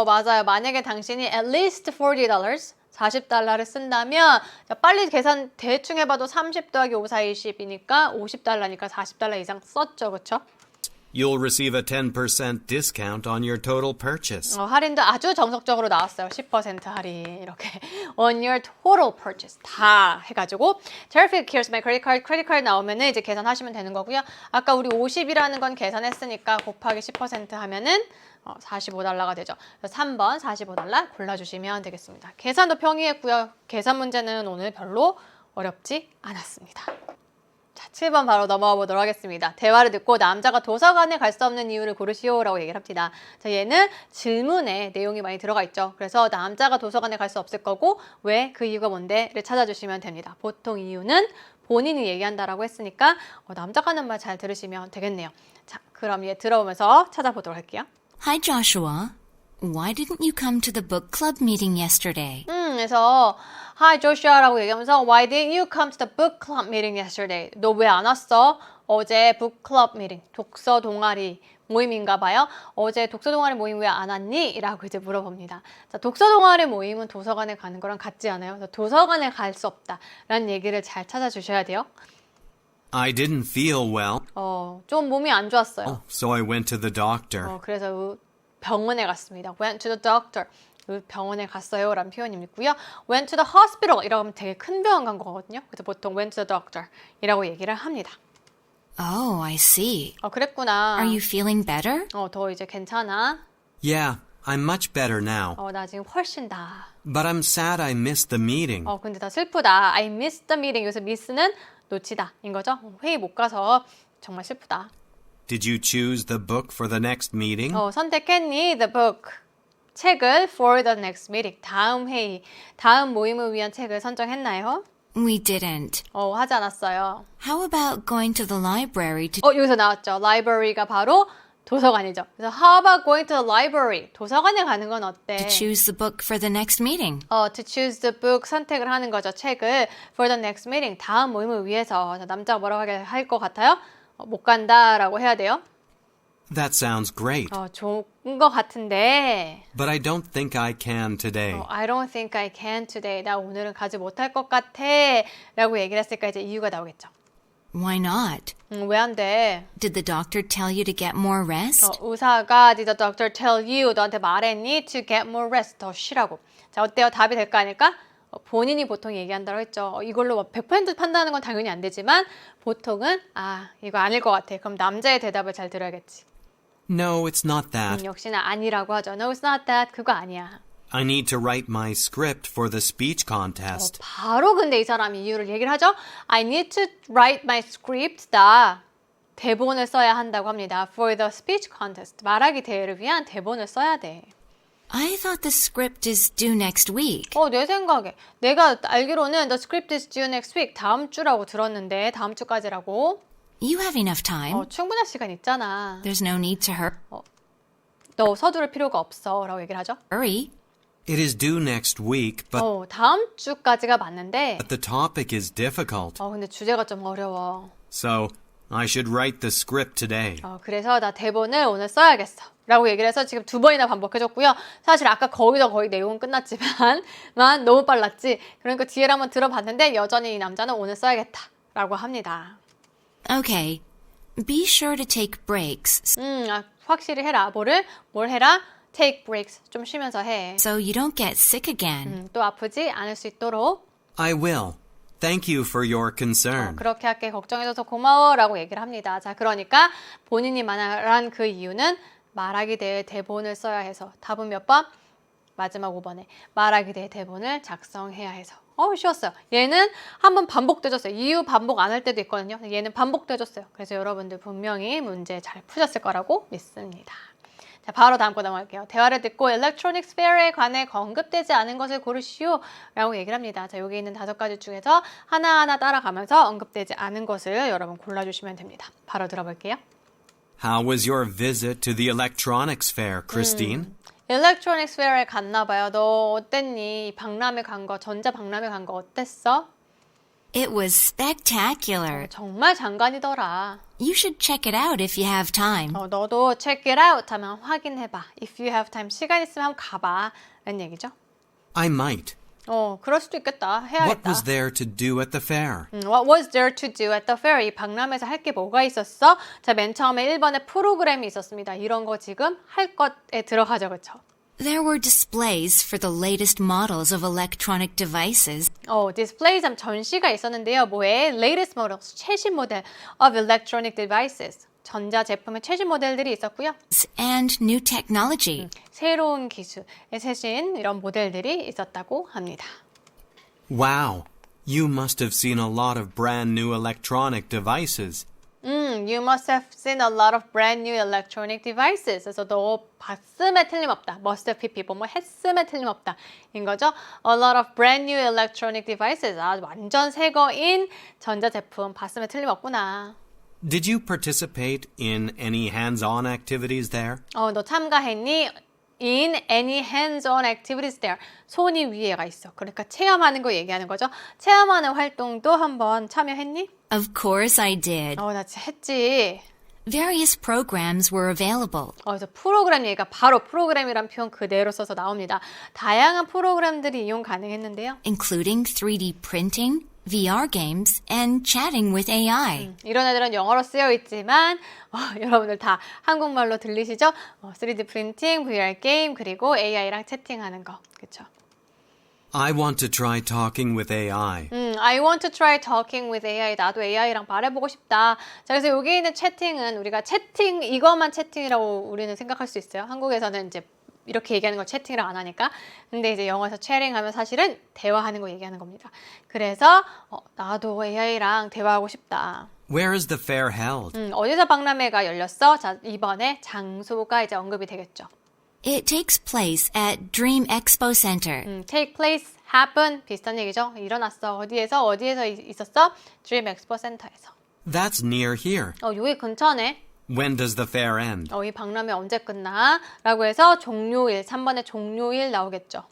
맞아요. 만약에 당신이 at least $40, $40를 쓴다면 자, 빨리 계산 대충 해봐도 30 더하기 5, 4, 20이니까 $50니까 $40 이상 썼죠. 그렇죠? you'll receive a 10% discount on your total purchase. 할인도 아주 정석적으로 나왔어요. 10% 할인 이렇게 on your total purchase 다 해가지고 terrific, here's my credit card. credit card 나오면은 이제 계산하시면 되는 거고요. 아까 우리 50이라는 건 계산했으니까 곱하기 10% 하면은 $45가 되죠. 그래서 3번 $45 골라주시면 되겠습니다. 계산도 평이했고요. 계산 문제는 오늘 별로 어렵지 않았습니다. 자, 7번 바로 넘어가 보도록 하겠습니다. 대화를 듣고 남자가 도서관에 갈 수 없는 이유를 고르시오라고 얘기를 합니다. 자, 얘는 질문에 내용이 많이 들어가 있죠. 그래서 남자가 도서관에 갈 수 없을 거고 왜 그 이유가 뭔데를 찾아주시면 됩니다. 보통 이유는 본인이 얘기한다라고 했으니까 남자가 하는 말 잘 들으시면 되겠네요. 자, 그럼 얘 들어보면서 찾아보도록 할게요. Hi, Joshua. Why didn't you come to the book club meeting yesterday? 그래서 Hi Joshua라고 얘기하면서 Why didn't you come to the book club meeting yesterday? 너 왜 안 왔어? 어제 book club meeting, 독서 동아리 모임인가 봐요. 어제 독서 동아리 모임 왜 안 왔니? 라고 이제 물어봅니다. 자, 독서 동아리 모임은 도서관에 가는 거랑 같지 않아요? 그래서 도서관에 갈 수 없다 라는 얘기를 잘 찾아주셔야 돼요. I didn't feel well, 좀 몸이 안 좋았어요. so I went to the doctor. 그래서 병원에 갔습니다. Went to the doctor. 병원에 갔어요 라는 표현이 있고요. Went to the hospital 이라고 하면 되게 큰 병원 간 거거든요. 그래서 보통 went to the doctor 이라고 얘기를 합니다. Oh, I see. 그랬구나. Are you feeling better? 더 이제 괜찮아? Yeah, I'm much better now. 나 지금 훨씬 다. But I'm sad I missed the meeting. 근데 다 슬프다. I missed the meeting. 여기서 miss는 놓치다 인 거죠. 회의 못 가서 정말 슬프다. Did you choose the book for the next meeting? 선택했니? The book. 책을 for the next meeting. 다음 회의, 다음 모임을 위한 책을 선정했나요? We didn't. 하지 않았어요. How about going to the library to... 여기서 나왔죠. library가 바로 도서관이죠. 그래서 how about going to the library? 도서관에 가는 건 어때? to choose the book for the next meeting? to choose the book 선택을 하는 거죠. 책을 for the next meeting. 다음 모임을 위해서. 남자가 뭐라고 할 것 같아요? 못 간다라고 해야 돼요. That sounds great. 좋은 것 같은데. But I don't think I can today. I don't think I can today. 나 오늘은 가지 못할 것 같아. 라고 얘기를 했으니까 이제 이유가 나오겠죠. Why not? 왜 안 돼? Did the doctor tell you to get more rest? 의사가 Did the doctor tell you? 너한테 말했니? To get more rest. 더 쉬라고. 자, 어때요? 답이 될 거 아닐까? 본인이 보통 얘기한다고 했죠. 이걸로 100% 판단하는 건 당연히 안 되지만 보통은 이거 아닐 것 같아. 그럼 남자의 대답을 잘 들어야겠지. No, it's not that. 역시나 아니라고 하죠. No, it's not that. 그거 아니야. I need to write my script for the speech contest. 바로 근데 이 사람이 이유를 얘기를 하죠. I need to write my script. 나 대본을 써야 한다고 합니다. For the speech contest. 말하기 대회를 위한 대본을 써야 돼. I thought the script is due next week. 내 생각에. 내가 알기로는 the script is due next week. 다음 주라고 들었는데 다음 주까지라고. You have enough time. 충분한 시간 있잖아. There's no need to 너 서두를 필요가 없어. 라고 얘기를 하죠. hurry. It is due next week, but 다음 주까지가 맞는데 the topic is difficult. 근데 주제가 좀 어려워. So, I should write the script today. 그래서 나 대본을 오늘 써야겠어. 라고 얘기를 해서 지금 2번이나 반복해줬고요. 사실 아까 거기서 거의 내용은 끝났지만 너무 빨랐지. 그러니까 뒤를 한번 들어봤는데 여전히 이 남자는 오늘 써야겠다 라고 합니다. Okay. Be sure to take breaks 확실히 해라. 뭘 해라? Take breaks. 좀 쉬면서 해. so you don't get sick again. 또 아프지 않을 수 있도록. I will. Thank you for your concern. 그렇게 할게. 걱정해줘서 고마워 라고 얘기를 합니다. 자, 그러니까 본인이 말한 그 이유는 말하기 대회 대본을 써야 해서. 답은 몇 번? 마지막 5번에 말하기 대회 대본을 작성해야 해서. 쉬웠어요. 얘는 한번 반복돼줬어요. 이유 반복 안 할 때도 있거든요. 얘는 반복돼줬어요. 그래서 여러분들 분명히 문제 잘 푸셨을 거라고 믿습니다. 자, 바로 다음 거 넘어갈게요. 대화를 듣고 Electronic Sphere에 관해 언급되지 않은 것을 고르시오 라고 얘기를 합니다. 자, 여기 있는 5가지 중에서 하나하나 따라가면서 언급되지 않은 것을 여러분 골라주시면 됩니다. 바로 들어볼게요. How was your visit to the electronics fair, Christine? Electronic Sphere에 갔나 봐요. 너 어땠니? 박람회 간 거, 전자 박람회 간 거 어땠어? It was spectacular. 정말 장관이더라. You should check it out if you have time. 너도 check it out 하면 확인해봐. If you have time, 시간 있으면 한번 가봐. 라는 얘기죠. I might. 그럴 수도 있겠다. What 해야겠다. was there to do at the fair? What was there to do at the fair? 이 박람회에서 할 게 뭐가 있었어? 자, 맨 처음에 1번에 프로그램이 있었습니다. 이런 거 지금 할 것에 들어가죠, 그렇죠? There were displays for the latest models of electronic devices displays 하면 전시가 있었는데요. 뭐에? Latest models, 최신 모델 of electronic devices. 전자 제품의 최신 모델들이 있었고요. and new technology. 새로운 기술의 최신 이런 모델들이 있었다고 합니다. Wow. You must have seen a lot of brand new electronic devices. You must have seen a lot of brand new electronic devices. 그래서 너 봤음에 틀림없다. Must have people 뭐 했음에 틀림없다. 인 거죠. A lot of brand new electronic devices. 완전 새 거인 전자제품 봤음에 틀림없구나. Did you participate in any hands-on activities there? 너 참가했니? In any hands-on activities there. 손이 위에가 있어. 그러니까 체험하는 거 얘기하는 거죠. 체험하는 활동도 한번 참여했니? Of course I did. 나 진짜 했지. Various programs were available. 그래서 프로그램 얘기가 바로 프로그램이란 표현 그대로 써서 나옵니다. 다양한 프로그램들이 이용 가능했는데요. including 3D printing, VR games, and chatting with AI. 이런 애들은 영어로 쓰여 있지만 여러분들 다 한국말로 들리시죠? 3D 프린팅, VR 게임, 그리고 AI랑 채팅하는 거. 그렇죠? I want to try talking with AI. I want to try talking with AI. 나도 AI랑 말해보고 싶다. 자, 그래서 여기 있는 채팅은 우리가 채팅, 이것만 채팅이라고 우리는 생각할 수 있어요. 한국에서는 이제 이렇게 얘기하는 걸 채팅이라고 안 하니까. 근데 이제 영어에서 채팅하면 사실은 대화하는 거 얘기하는 겁니다. 그래서 나도 AI랑 대화하고 싶다. Where is the fair held? 어디서 박람회가 열렸어? 자, 이번에 장소가 이제 언급이 되겠죠. It takes place at Dream Expo Center. Take place, happen 비슷한 얘기죠. 일어났어. 어디에서 있었어? Dream Expo Center에서. That's near here. 여기 근처네. When does the fair end? 이 박람회 언제 끝나? 라고 해서 종료일, 3번에 종료일 나오겠죠.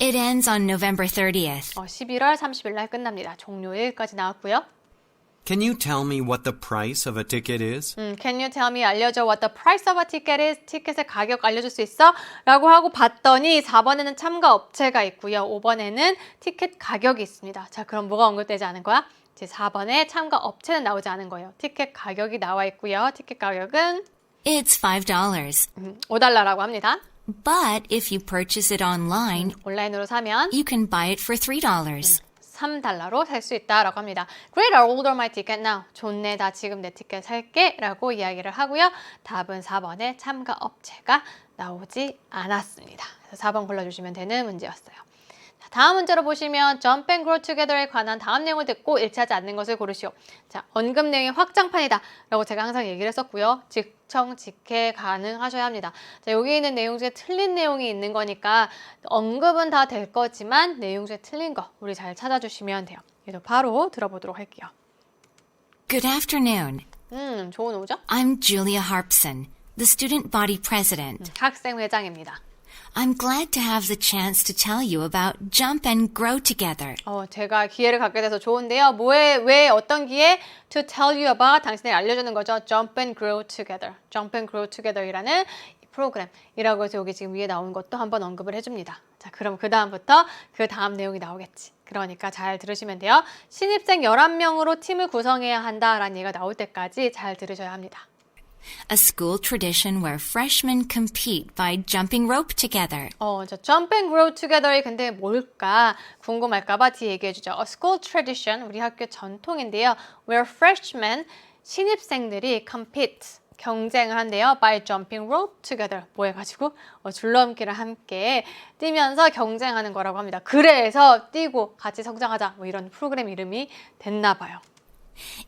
It ends on November 30th. 11월 30일 날 끝납니다. 종료일까지 나왔고요. Can you tell me what the price of a ticket is? Can you tell me 알려줘 what the price of a ticket is? 티켓의 가격 알려줄 수 있어? 라고 하고 봤더니 4번에는 참가 업체가 있고요. 5번에는 티켓 가격이 있습니다. 자, 그럼 뭐가 언급되지 않은 거야? 이제 4번에 참가 업체는 나오지 않은 거예요. 티켓 가격이 나와 있고요. 티켓 가격은 It's $5. $5라고 합니다. But if you purchase it online, 온라인으로 사면 you can buy it for $3. $3로 살 수 있다라고 합니다. Great, I'll order my ticket now. 좋네, 나 지금 내 티켓 살게 라고 이야기를 하고요. 답은 4번에 참가 업체가 나오지 않았습니다. 그래서 4번 골라주시면 되는 문제였어요. 자, 다음 문제로 보시면 Jump and Grow Together에 관한 다음 내용을 듣고 일치하지 않는 것을 고르시오. 자, 언급 내용이 확장판이다 라고 제가 항상 얘기를 했었고요. 직해 가능하셔야 합니다. 자, 여기 있는 내용 중에 틀린 내용이 있는 거니까 언급은 다 될 거지만 내용 중에 틀린 거 우리 잘 찾아주시면 돼요. 그래서 바로 들어보도록 할게요. Good afternoon. 좋은 오죠? I'm Julia Harpson, the student body president. 학생 회장입니다. I'm glad to have the chance to tell you about Jump and Grow Together. 제가 기회를 갖게 돼서 좋은데요. 왜 어떤 기회? To tell you about, 당신에게 알려주는 거죠. Jump and Grow Together. Jump and Grow Together이라는 프로그램이라고 해서 여기 지금 위에 나온 것도 한번 언급을 해줍니다. 자, 그럼 그 다음부터 그 다음 내용이 나오겠지. 그러니까 잘 들으시면 돼요. 신입생 11명으로 팀을 구성해야 한다라는 얘기가 나올 때까지 잘 들으셔야 합니다. A school tradition where freshmen compete by jumping rope together. 저 jump and grow together이 근데 뭘까 궁금할까봐 뒤에 얘기해주죠. A school tradition, 우리 학교 전통인데요. Where freshmen, 신입생들이 compete, 경쟁을 한대요. By jumping rope together. 뭐 해가지고 줄넘기를 함께 뛰면서 경쟁하는 거라고 합니다. 그래서 뛰고 같이 성장하자. 뭐 이런 프로그램 이름이 됐나 봐요.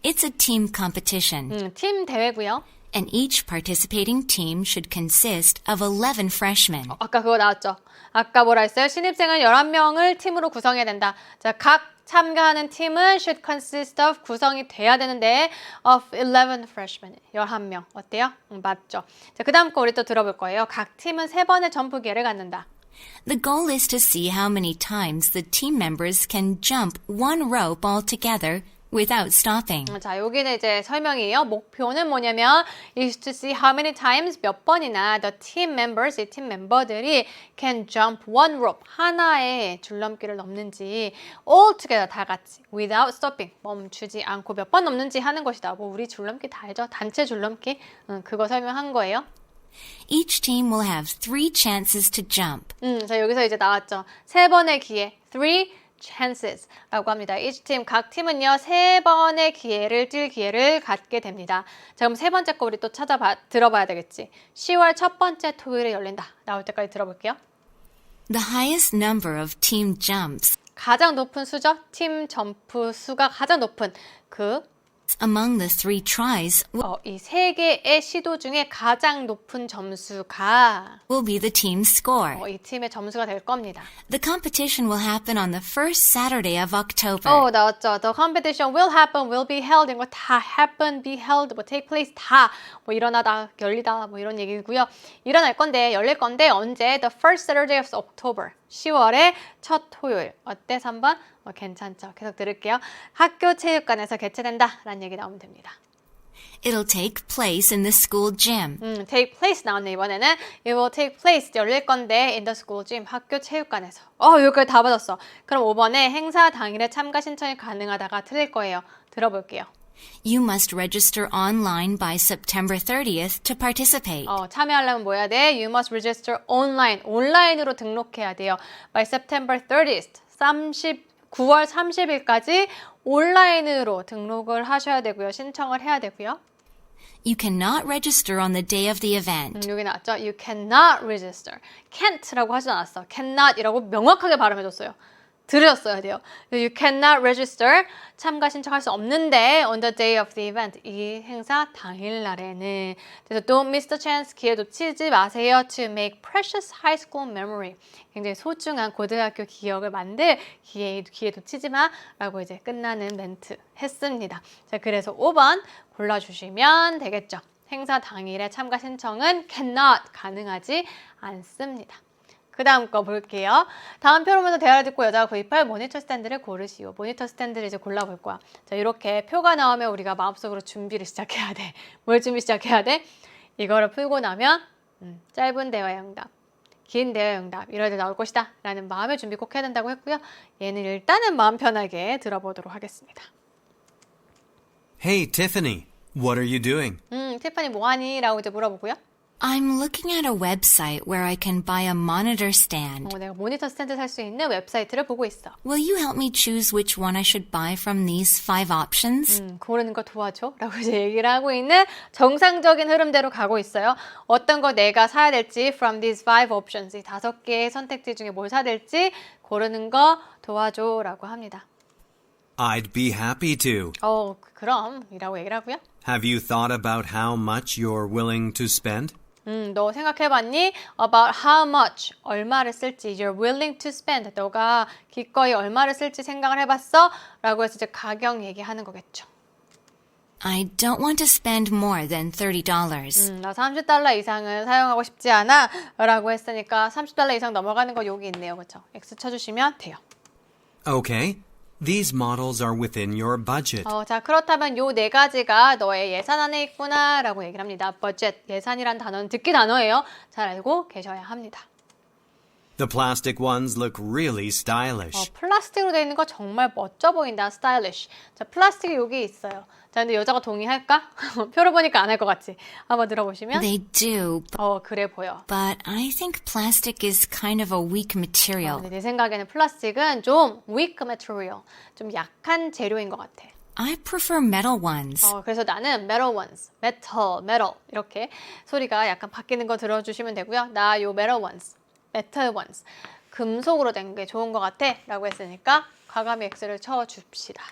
It's a team competition. 팀 대회고요. And each participating team should consist of 11 freshmen. 아까 그거 나왔죠. 아까 뭐라 했어요? 신입생은 11명을 팀으로 구성해야 된다. 자, 각 참가하는 팀은 should consist of 구성이 돼야 되는데 of 11 freshmen. 11명. 어때요? 맞죠. 자, 그 다음 거 우리 또 들어볼 거예요. 각 팀은 3번의 점프 기회를 갖는다. The goal is to see how many times the team members can jump one rope all together without stopping. 자, 여기는 이제 설명이에요. 목표는 뭐냐면 is to see how many times 몇 번이나 the team members, 이 팀 멤버들이 can jump one rope, 하나의 줄넘기를 넘는지 all together 다 같이 without stopping, 멈추지 않고 몇 번 넘는지 하는 것이다. 뭐 우리 줄넘기 다 알죠? 단체 줄넘기. 그거 설명한 거예요. Each team will have 3 chances to jump. 자, 여기서 이제 나왔죠. 3번의 기회, 3 chances라고 합니다. each team, 각 팀은요 3번의 기회를 뛸 기회를 갖게 됩니다. 자, 그럼 세 번째 거 우리 또 들어봐야 되겠지. 10월 첫 번째 토요일에 열린다. 나올 때까지 들어볼게요. The highest number of team jumps 가장 높은 수죠. 팀 점프 수가 가장 높은 among the 3 tries 이 세 개의 시도 중에 가장 높은 점수가 will be the team's score. 이 팀의 점수가 될 겁니다. The competition will happen on the first Saturday of October. 나왔죠. The competition will happen, will be held 이거 다 happen, be held, 뭐 take place 다 뭐 일어나다, 열리다 뭐 이런 얘기고요. 일어날 건데, 열릴 건데 언제? The first Saturday of October. 10월의 첫 토요일. 어때? 3번? 괜찮죠. 계속 들을게요. 학교 체육관에서 개최된다 라는 얘기 나오면 됩니다. It'll take place in the school gym. take place 나왔네 이번에는. It will take place 열릴 건데 in the school gym 학교 체육관에서. 여기까지 다 받았어. 그럼 5번에 행사 당일에 참가 신청이 가능하다가 틀릴 거예요. 들어볼게요. You must register online by September 30th to participate. 참여하려면 뭐 해야 돼? You must register online. 온라인으로 등록해야 돼요. By September 30th. 9월 30일까지 온라인으로 등록을 하셔야 되고요. 신청을 해야 되고요. You cannot register on the day of the event. 여기 나왔죠? You cannot register. can't라고 하지 않았어. cannot이라고 명확하게 발음해줬어요. 들으셨어야 돼요. You cannot register. 참가 신청할 수 없는데 on the day of the event. 이 행사 당일날에는. 그래서 don't miss the chance. 기회 놓치지 마세요. To make precious high school memory. 굉장히 소중한 고등학교 기억을 만들 기회 놓치지 마. 라고 이제 끝나는 멘트 했습니다. 자, 그래서 5번 골라주시면 되겠죠. 행사 당일에 참가 신청은 cannot. 가능하지 않습니다. 그 다음 거 볼게요. 다음 표로 보면서 대화를 듣고 여자가 구입할 모니터 스탠드를 고르시오. 모니터 스탠드를 이제 골라볼 거야. 자, 이렇게 표가 나오면 우리가 마음속으로 준비를 시작해야 돼. 뭘 준비 시작해야 돼? 이거를 풀고 나면 짧은 대화의 응답, 긴 대화의 응답 이럴 때 나올 것이다 라는 마음의 준비 꼭 해야 된다고 했고요. 얘는 일단은 마음 편하게 들어보도록 하겠습니다. Hey, Tiffany, what are you doing? 티파니 뭐하니? 라고 이제 물어보고요. I'm looking at a website where I can buy a monitor stand. 내가 모니터 스탠드 살 수 있는 웹사이트를 보고 있어. Will you help me choose which one I should buy from these 5 options? 고르는 거 도와줘 라고 이제 얘기를 하고 있는 정상적인 흐름대로 가고 있어요. 어떤 거 내가 사야 될지 from these 5 options 이 5개의 선택지 중에 뭘 사야 될지 고르는 거 도와줘 라고 합니다. I'd be happy to. 그럼 이라고 얘기를 하고요. Have you thought about how much you're willing to spend? 너 생각해봤니? About how much, 얼마를 쓸지. You're willing to spend. 너가 기꺼이 얼마를 쓸지 생각을 해봤어? 라고 해서 이제 가격 얘기하는 거겠죠. I don't want to spend more than $30. 나 $30 이상은 사용하고 싶지 않아. 라고 했으니까 $30 이상 넘어가는 거 여기 있네요. 그렇죠? X 쳐주시면 돼요. Okay, These models are within your budget. 자, 그렇다면 요 네 가지가 너의 예산 안에 있구나 라고 얘기를 합니다. budget, 예산이란 단어는 듣기 단어예요. 잘 알고 계셔야 합니다. The plastic ones look really stylish. 플라스틱으로 되어 있는 거 정말 멋져 보인다. stylish. 자, 플라스틱이 여기 있어요. 자, 근데 여자가 동의할까? 표를 보니까 안 할 것 같지? 한번 들어보시면 They do, 그래 보여. but I think plastic is kind of a weak material. 근데 내 생각에는 플라스틱은 좀 weak material, 좀 약한 재료인 것 같아. I prefer metal ones. 그래서 나는 metal ones, metal 이렇게 소리가 약간 바뀌는 거 들어주시면 되고요. 나 요 metal ones, metal ones, 금속으로 된 게 좋은 것 같아 라고 했으니까 과감히 X를 쳐줍시다.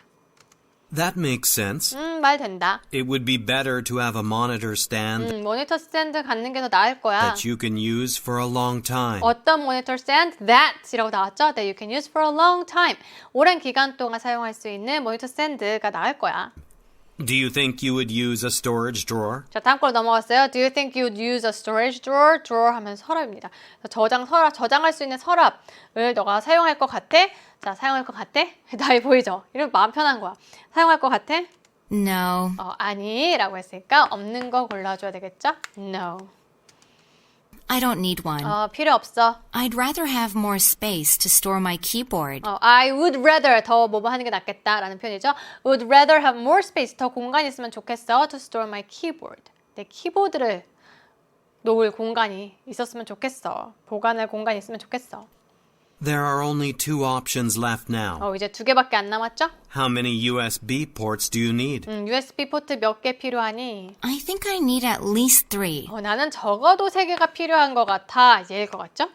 That makes sense. 말 된다. It would be better to have a monitor stand 모니터 스탠드 갖는 게 더 나을 거야. that you can use for a long time. 어떤 모니터 스탠드? That이라고 나왔죠? That you can use for a long time. 오랜 기간 동안 사용할 수 있는 모니터 스탠드가 나을 거야. Do you think you would use a storage drawer? 자, 다음 걸로 넘어갔어요. Do you think you'd use a storage drawer? drawer 하면 서랍입니다. 저장할 수 있는 서랍을 너가 사용할 것 같아? 자, 사용할 것 같아? 나이 보이죠? 이러면 마음 편한 거야. 사용할 것 같아? No. 아니 라고 했으니까 없는 거 골라줘야 되겠죠? No. I don't need one. 필요 없어. I'd rather have more space to store my keyboard. I would rather 더 뭐뭐 하는 게 낫겠다라는 표현이죠. Would rather have more space 더 공간이 있으면 좋겠어 to store my keyboard. 내 키보드를 놓을 공간이 있었으면 좋겠어. 보관할 공간이 있으면 좋겠어. There are only two options left now. 이제 두 개밖에 안 남았죠? How many USB ports do you need? USB 포트 몇 개 필요하니? I think I need at least 3. 나는 적어도 3개가 필요한 것 같아. 얘일 것 같죠?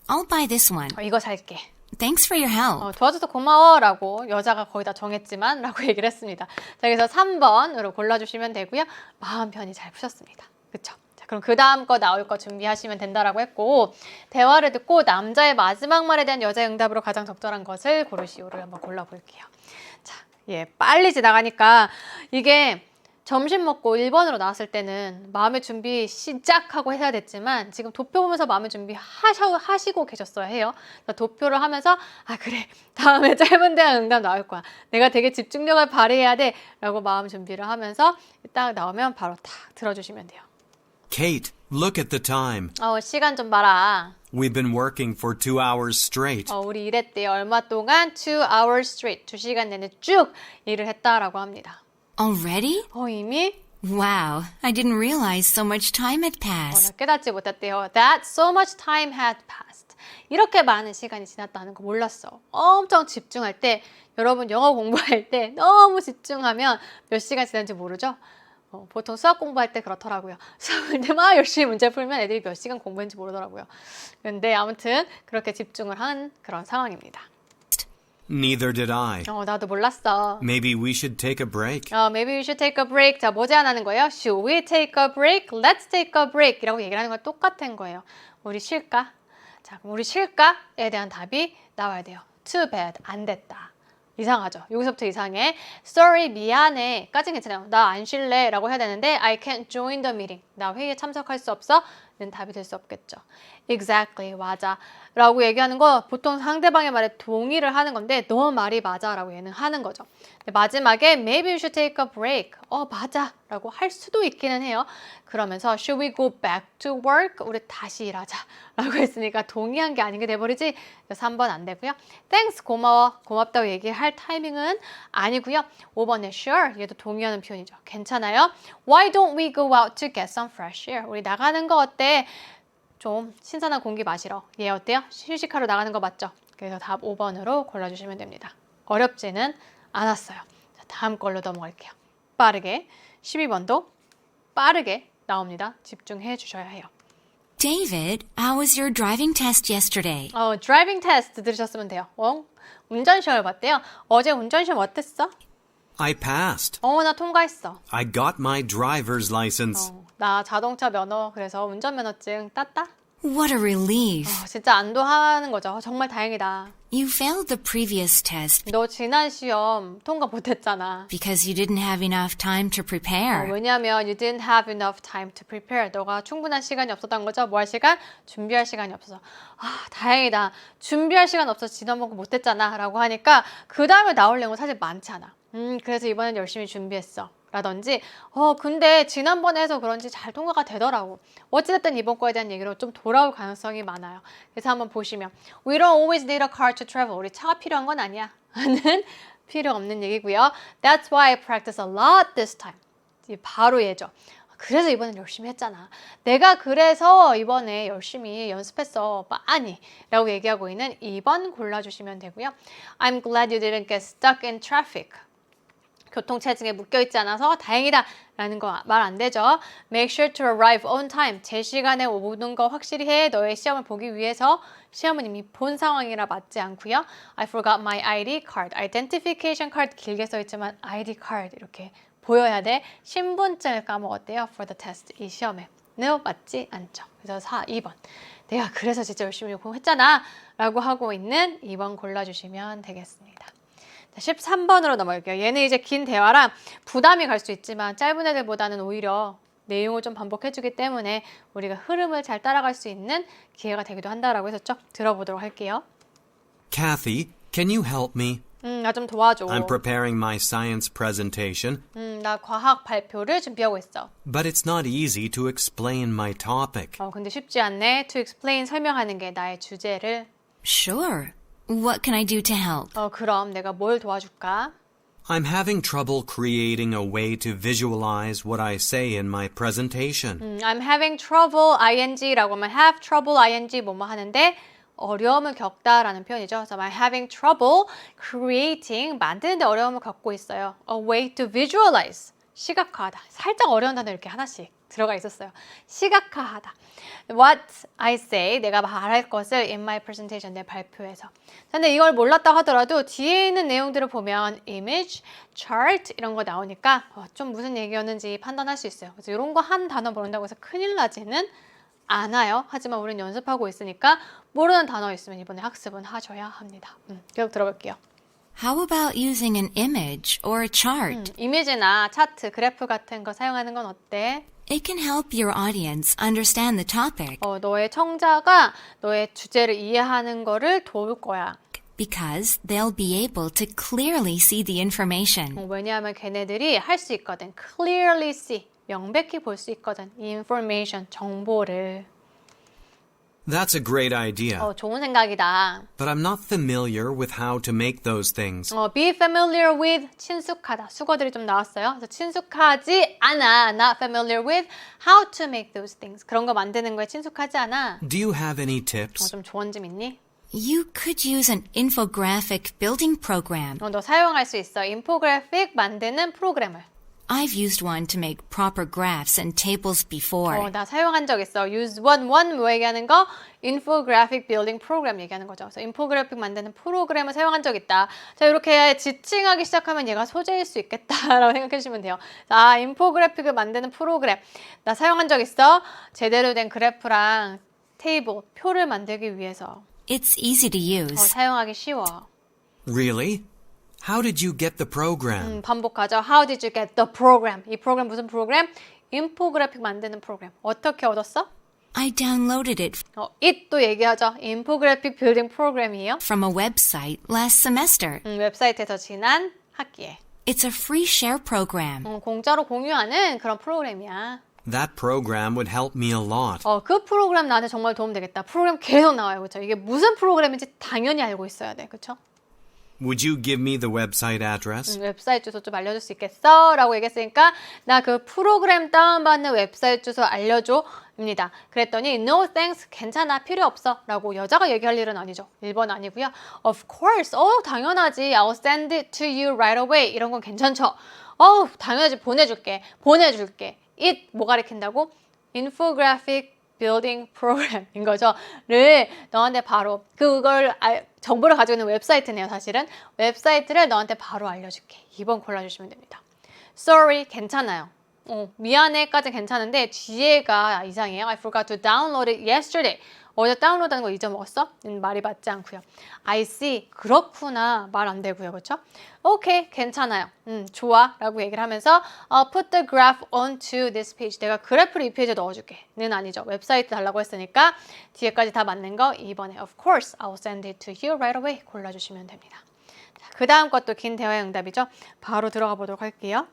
I'll buy this one. 이거 살게. Thanks for your help. 도와줘서 고마워 라고 여자가 거의 다 정했지만 라고 얘기를 했습니다. 자, 그래서 3번으로 골라주시면 되고요. 마음 편히 잘 푸셨습니다. 그쵸? 자, 그럼 그 다음 거 나올 거 준비하시면 된다라고 했고, 대화를 듣고 남자의 마지막 말에 대한 여자의 응답으로 가장 적절한 것을 고르시오를 한번 골라볼게요. 자, 빨리 지나가니까 이게 점심 먹고 1번으로 나왔을 때는 마음의 준비 시작하고 해야 됐지만 지금 도표 보면서 마음의 준비 하시고 계셨어야 해요. 도표를 하면서 그래 다음에 짧은 대화 응답 나올 거야. 내가 되게 집중력을 발휘해야 돼 라고 마음 준비를 하면서 딱 나오면 바로 딱 들어주시면 돼요. Kate, look at the time. 시간 좀 봐라. We've been working for 2 hours straight. 우리 일했대요. 얼마 동안? 2 hours straight. 2시간 내내 쭉 일을 했다라고 합니다. Already? 이미? Wow, I didn't realize so much time had passed. 나 깨닫지 못했대요. That so much time had passed. 이렇게 많은 시간이 지났다는 거 몰랐어. 엄청 집중할 때, 여러분 영어 공부할 때 너무 집중하면 몇 시간 지났는지 모르죠? 보통 수학 공부할 때 그렇더라고요. 수학을 때 막 열심히 문제 풀면 애들이 몇 시간 공부했는지 모르더라고요. 근데 아무튼 그렇게 집중을 한 그런 상황입니다. Neither did I. 나도 몰랐어. Maybe we should take a break. Maybe we should take a break. 자, 뭐 제안하는 거예요? Should we take a break? Let's take a break. 이라고 얘기를 하는 건 똑같은 거예요. 우리 쉴까? 자, 그럼 우리 쉴까?에 대한 답이 나와야 돼요. Too bad. 안 됐다. 이상하죠? 여기서부터 이상해. Sorry, 미안해. 까진 괜찮아요. 나 안 쉴래. 라고 해야 되는데 I can't join the meeting. 나 회의에 참석할 수 없어. 는 답이 될 수 없겠죠. Exactly, 맞아. 라고 얘기하는 거 보통 상대방의 말에 동의를 하는 건데 너 말이 맞아 라고 얘는 하는 거죠. 근데 마지막에 Maybe you should take a break. 맞아 라고 할 수도 있기는 해요. 그러면서 Should we go back to work? 우리 다시 일하자 라고 했으니까 동의한 게 아닌 게 돼버리지. 3번 안 되고요. Thanks, 고마워. 고맙다고 얘기할 타이밍은 아니고요. 5번에 Sure, 얘도 동의하는 표현이죠. 괜찮아요. Why don't we go out to get some fresh air? 우리 나가는 거 어때? 좀 신선한 공기 마시러. 어때요? 휴식하러 나가는 거 맞죠? 그래서 답 5번으로 골라주시면 됩니다. 어렵지는 않았어요. 자, 다음 걸로 넘어갈게요. 빠르게 12번도 빠르게 나옵니다. 집중해 주셔야 해요. David, how was your driving test yesterday? 드라이빙 테스트 들으셨으면 돼요. 운전 시험을 봤대요. 어제 운전 시험 어땠어? I passed. 나 통과했어. I got my driver's license. 나 자동차 면허 그래서 운전면허증 땄다? What a relief. 진짜 안도하는 거죠. 정말 다행이다. You failed the previous test 너 지난 시험 통과 못했잖아. because you didn't have enough time to prepare. 왜냐하면 you didn't have enough time to prepare. 너가 충분한 시간이 없었던 거죠. 뭐 할 시간? 준비할 시간이 없어서. 다행이다. 준비할 시간 없어서 지난번 거 못했잖아. 라고 하니까 그 다음에 나올 내용은 사실 많지 않아. 그래서 이번엔 열심히 준비했어. 라든지 근데 지난번에 해서 그런지 잘 통과가 되더라고. 어찌됐든 이번 거에 대한 얘기로 좀 돌아올 가능성이 많아요. 그래서 한번 보시면 We don't always need a car to travel. 우리 차가 필요한 건 아니야. 하는 필요 없는 얘기고요. That's why I practice a lot this time. 바로 얘죠. 그래서 이번엔 열심히 했잖아. 내가 그래서 이번에 열심히 연습했어. 많이. 라고 얘기하고 있는 2번 골라주시면 되고요. I'm glad you didn't get stuck in traffic. 교통체증에 묶여있지 않아서 다행이다 라는 거 말 안 되죠. Make sure to arrive on time. 제 시간에 오는 거 확실히 해. 너의 시험을 보기 위해서 시험은 이미 본 상황이라 맞지 않고요. I forgot my ID card. Identification card 길게 써있지만 ID card 이렇게 보여야 돼. 신분증을 까먹었대요. For the test. 이 시험에. No, 맞지 않죠. 그래서 2번. 내가 그래서 진짜 열심히 공부했잖아 라고 하고 있는 2번 골라주시면 되겠습니다. 13번으로 넘어갈게요. 얘는 이제 긴 대화랑 부담이 갈 수 있지만 짧은 애들보다는 오히려 내용을 좀 반복해주기 때문에 우리가 흐름을 잘 따라갈 수 있는 기회가 되기도 한다라고 했었죠. 들어보도록 할게요. Kathy, can you help me? 나 좀 도와줘. I'm preparing my science presentation, 나 과학 발표를 준비하고 있어. but it's not easy to explain my topic. 근데 쉽지 않네. To explain, 설명하는 게 나의 주제를. Sure. What can I do to help? 그럼 내가 뭘 도와줄까? I'm having trouble creating a way to visualize what I say in my presentation. I'm having trouble, ing라고 하면 have trouble, ing 뭐뭐 하는데 어려움을 겪다라는 표현이죠. 그래서 I'm having trouble creating, 만드는데 어려움을 겪고 있어요. A way to visualize, 시각화하다. 살짝 어려운 단어 이렇게 하나씩 들어가 있었어요. 시각화하다. What I say, 내가 말할 것을 in my presentation, 내 발표에서. 근데 이걸 몰랐다 하더라도 뒤에 있는 내용들을 보면 image, chart 이런 거 나오니까 좀 무슨 얘기였는지 판단할 수 있어요. 그래서 이런 거 한 단어 모른다고 해서 큰일 나지는 않아요. 하지만 우리는 연습하고 있으니까 모르는 단어 있으면 이번에 학습은 하셔야 합니다. 계속 들어볼게요. How about using an image or a chart? 이미지나 차트, 그래프 같은 거 사용하는 건 어때? It can help your audience understand the topic 너의 청자가 너의 주제를 이해하는 거를 도울 거야. because they'll be able to clearly see the information. 왜냐하면 걔네들이 할 수 있거든. Clearly see. 명백히 볼 수 있거든. 이 information, 정보를. That's a great idea, 좋은 생각이다. but I'm not familiar with how to make those things. Be familiar with, 친숙하다. 수거들이 좀 나왔어요. 그래서 친숙하지 않아. Not familiar with how to make those things. 그런 거 만드는 거에 친숙하지 않아. Do you have any tips? 좀 조언 좀 있니? You could use an infographic building program. 너 사용할 수 있어. 인포그래픽 만드는 프로그램을. I've used one to make proper graphs and tables before. 나 사용한 적 있어. Use one 뭐 얘기하는 거? Infographic Building Program 얘기하는 거죠. 그래서 인포그래픽 만드는 프로그램을 사용한 적 있다. 자, 이렇게 지칭하기 시작하면 얘가 소재일 수 있겠다라고 생각해 주시면 돼요. 자, 인포그래픽을 만드는 프로그램. 나 사용한 적 있어. 제대로 된 그래프랑 테이블, 표를 만들기 위해서. It's easy to use. 사용하기 쉬워. Really? How did you get the program? 반복하죠. How did you get the program? 이 프로그램 무슨 프로그램? 인포그래픽 만드는 프로그램. 어떻게 얻었어? I downloaded it it도 얘기하죠. 인포그래픽 빌딩 프로그램이에요. from a website last semester. 웹사이트에서 지난 학기에. It's a free share program. 공짜로 공유하는 그런 프로그램이야. That program would help me a lot. 그 프로그램 나한테 정말 도움 되겠다. 프로그램 계속 나와요. 그렇죠? 이게 무슨 프로그램인지 당연히 알고 있어야 돼. 그렇죠? Would you give me the website address? 웹사이트 주소 좀 알려줄 수 있겠어? 라고 얘기했으니까 나 그 프로그램 다운받는 웹사이트 주소 알려줘 입니다. 그랬더니 no thanks, 괜찮아, 필요 없어 라고 여자가 얘기할 일은 아니죠. 1번 아니고요. Of course, 당연하지. I'll send it to you right away. 이런 건 괜찮죠. 당연하지. 보내줄게. it 뭐 가리킨다고? Infographic Building Program인 거죠. 를 너한테 바로 그걸 정보를 가지고 있는 웹사이트네요. 사실은 웹사이트를 너한테 바로 알려줄게. 2번 골라주시면 됩니다. Sorry, 괜찮아요. 미안해까지 괜찮은데 뒤에가 이상해요. I forgot to download it yesterday. 어제 다운로드한 거 잊어먹었어? 말이 맞지 않고요. I see. 그렇구나. 말 안 되고요. 그렇죠? 오케이. 괜찮아요. 좋아. 라고 얘기를 하면서 put the graph onto this page. 내가 그래프를 이 페이지에 넣어줄게. 는 아니죠. 웹사이트 달라고 했으니까 뒤에까지 다 맞는 거 2번에 Of course, I'll send it to you right away. 골라주시면 됩니다. 그 다음 것도 긴 대화의 응답이죠. 바로 들어가 보도록 할게요.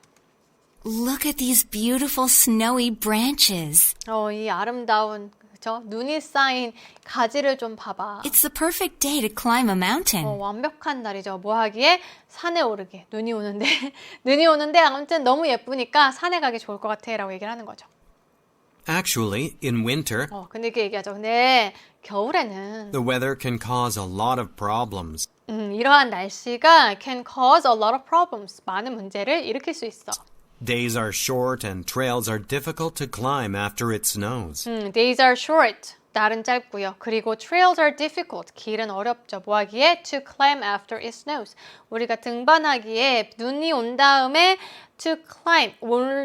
Look at these beautiful snowy branches. 이 아름다운 그쵸? 눈이 쌓인 가지를 좀 봐봐. It's the perfect day to climb a mountain. 완벽한 날이죠. 뭐 하기에? 산에 오르게. 눈이 오는데 눈이 오는데 아무튼 너무 예쁘니까 산에 가기 좋을 것 같아 라고 얘기를 하는 거죠. Actually, in winter, 근데 이렇게 얘기하죠. 근데 겨울에는 the weather can cause a lot of problems. 이러한 날씨가 can cause a lot of problems. 많은 문제를 일으킬 수 있어. Days are short and trails are difficult to climb after it snows. Days are short. 날은 짧고요. 그리고 trails are difficult. 길은 어렵죠. 뭐 하기에? To climb after it snows. 우리가 등반하기에 눈이 온 다음에 to climb.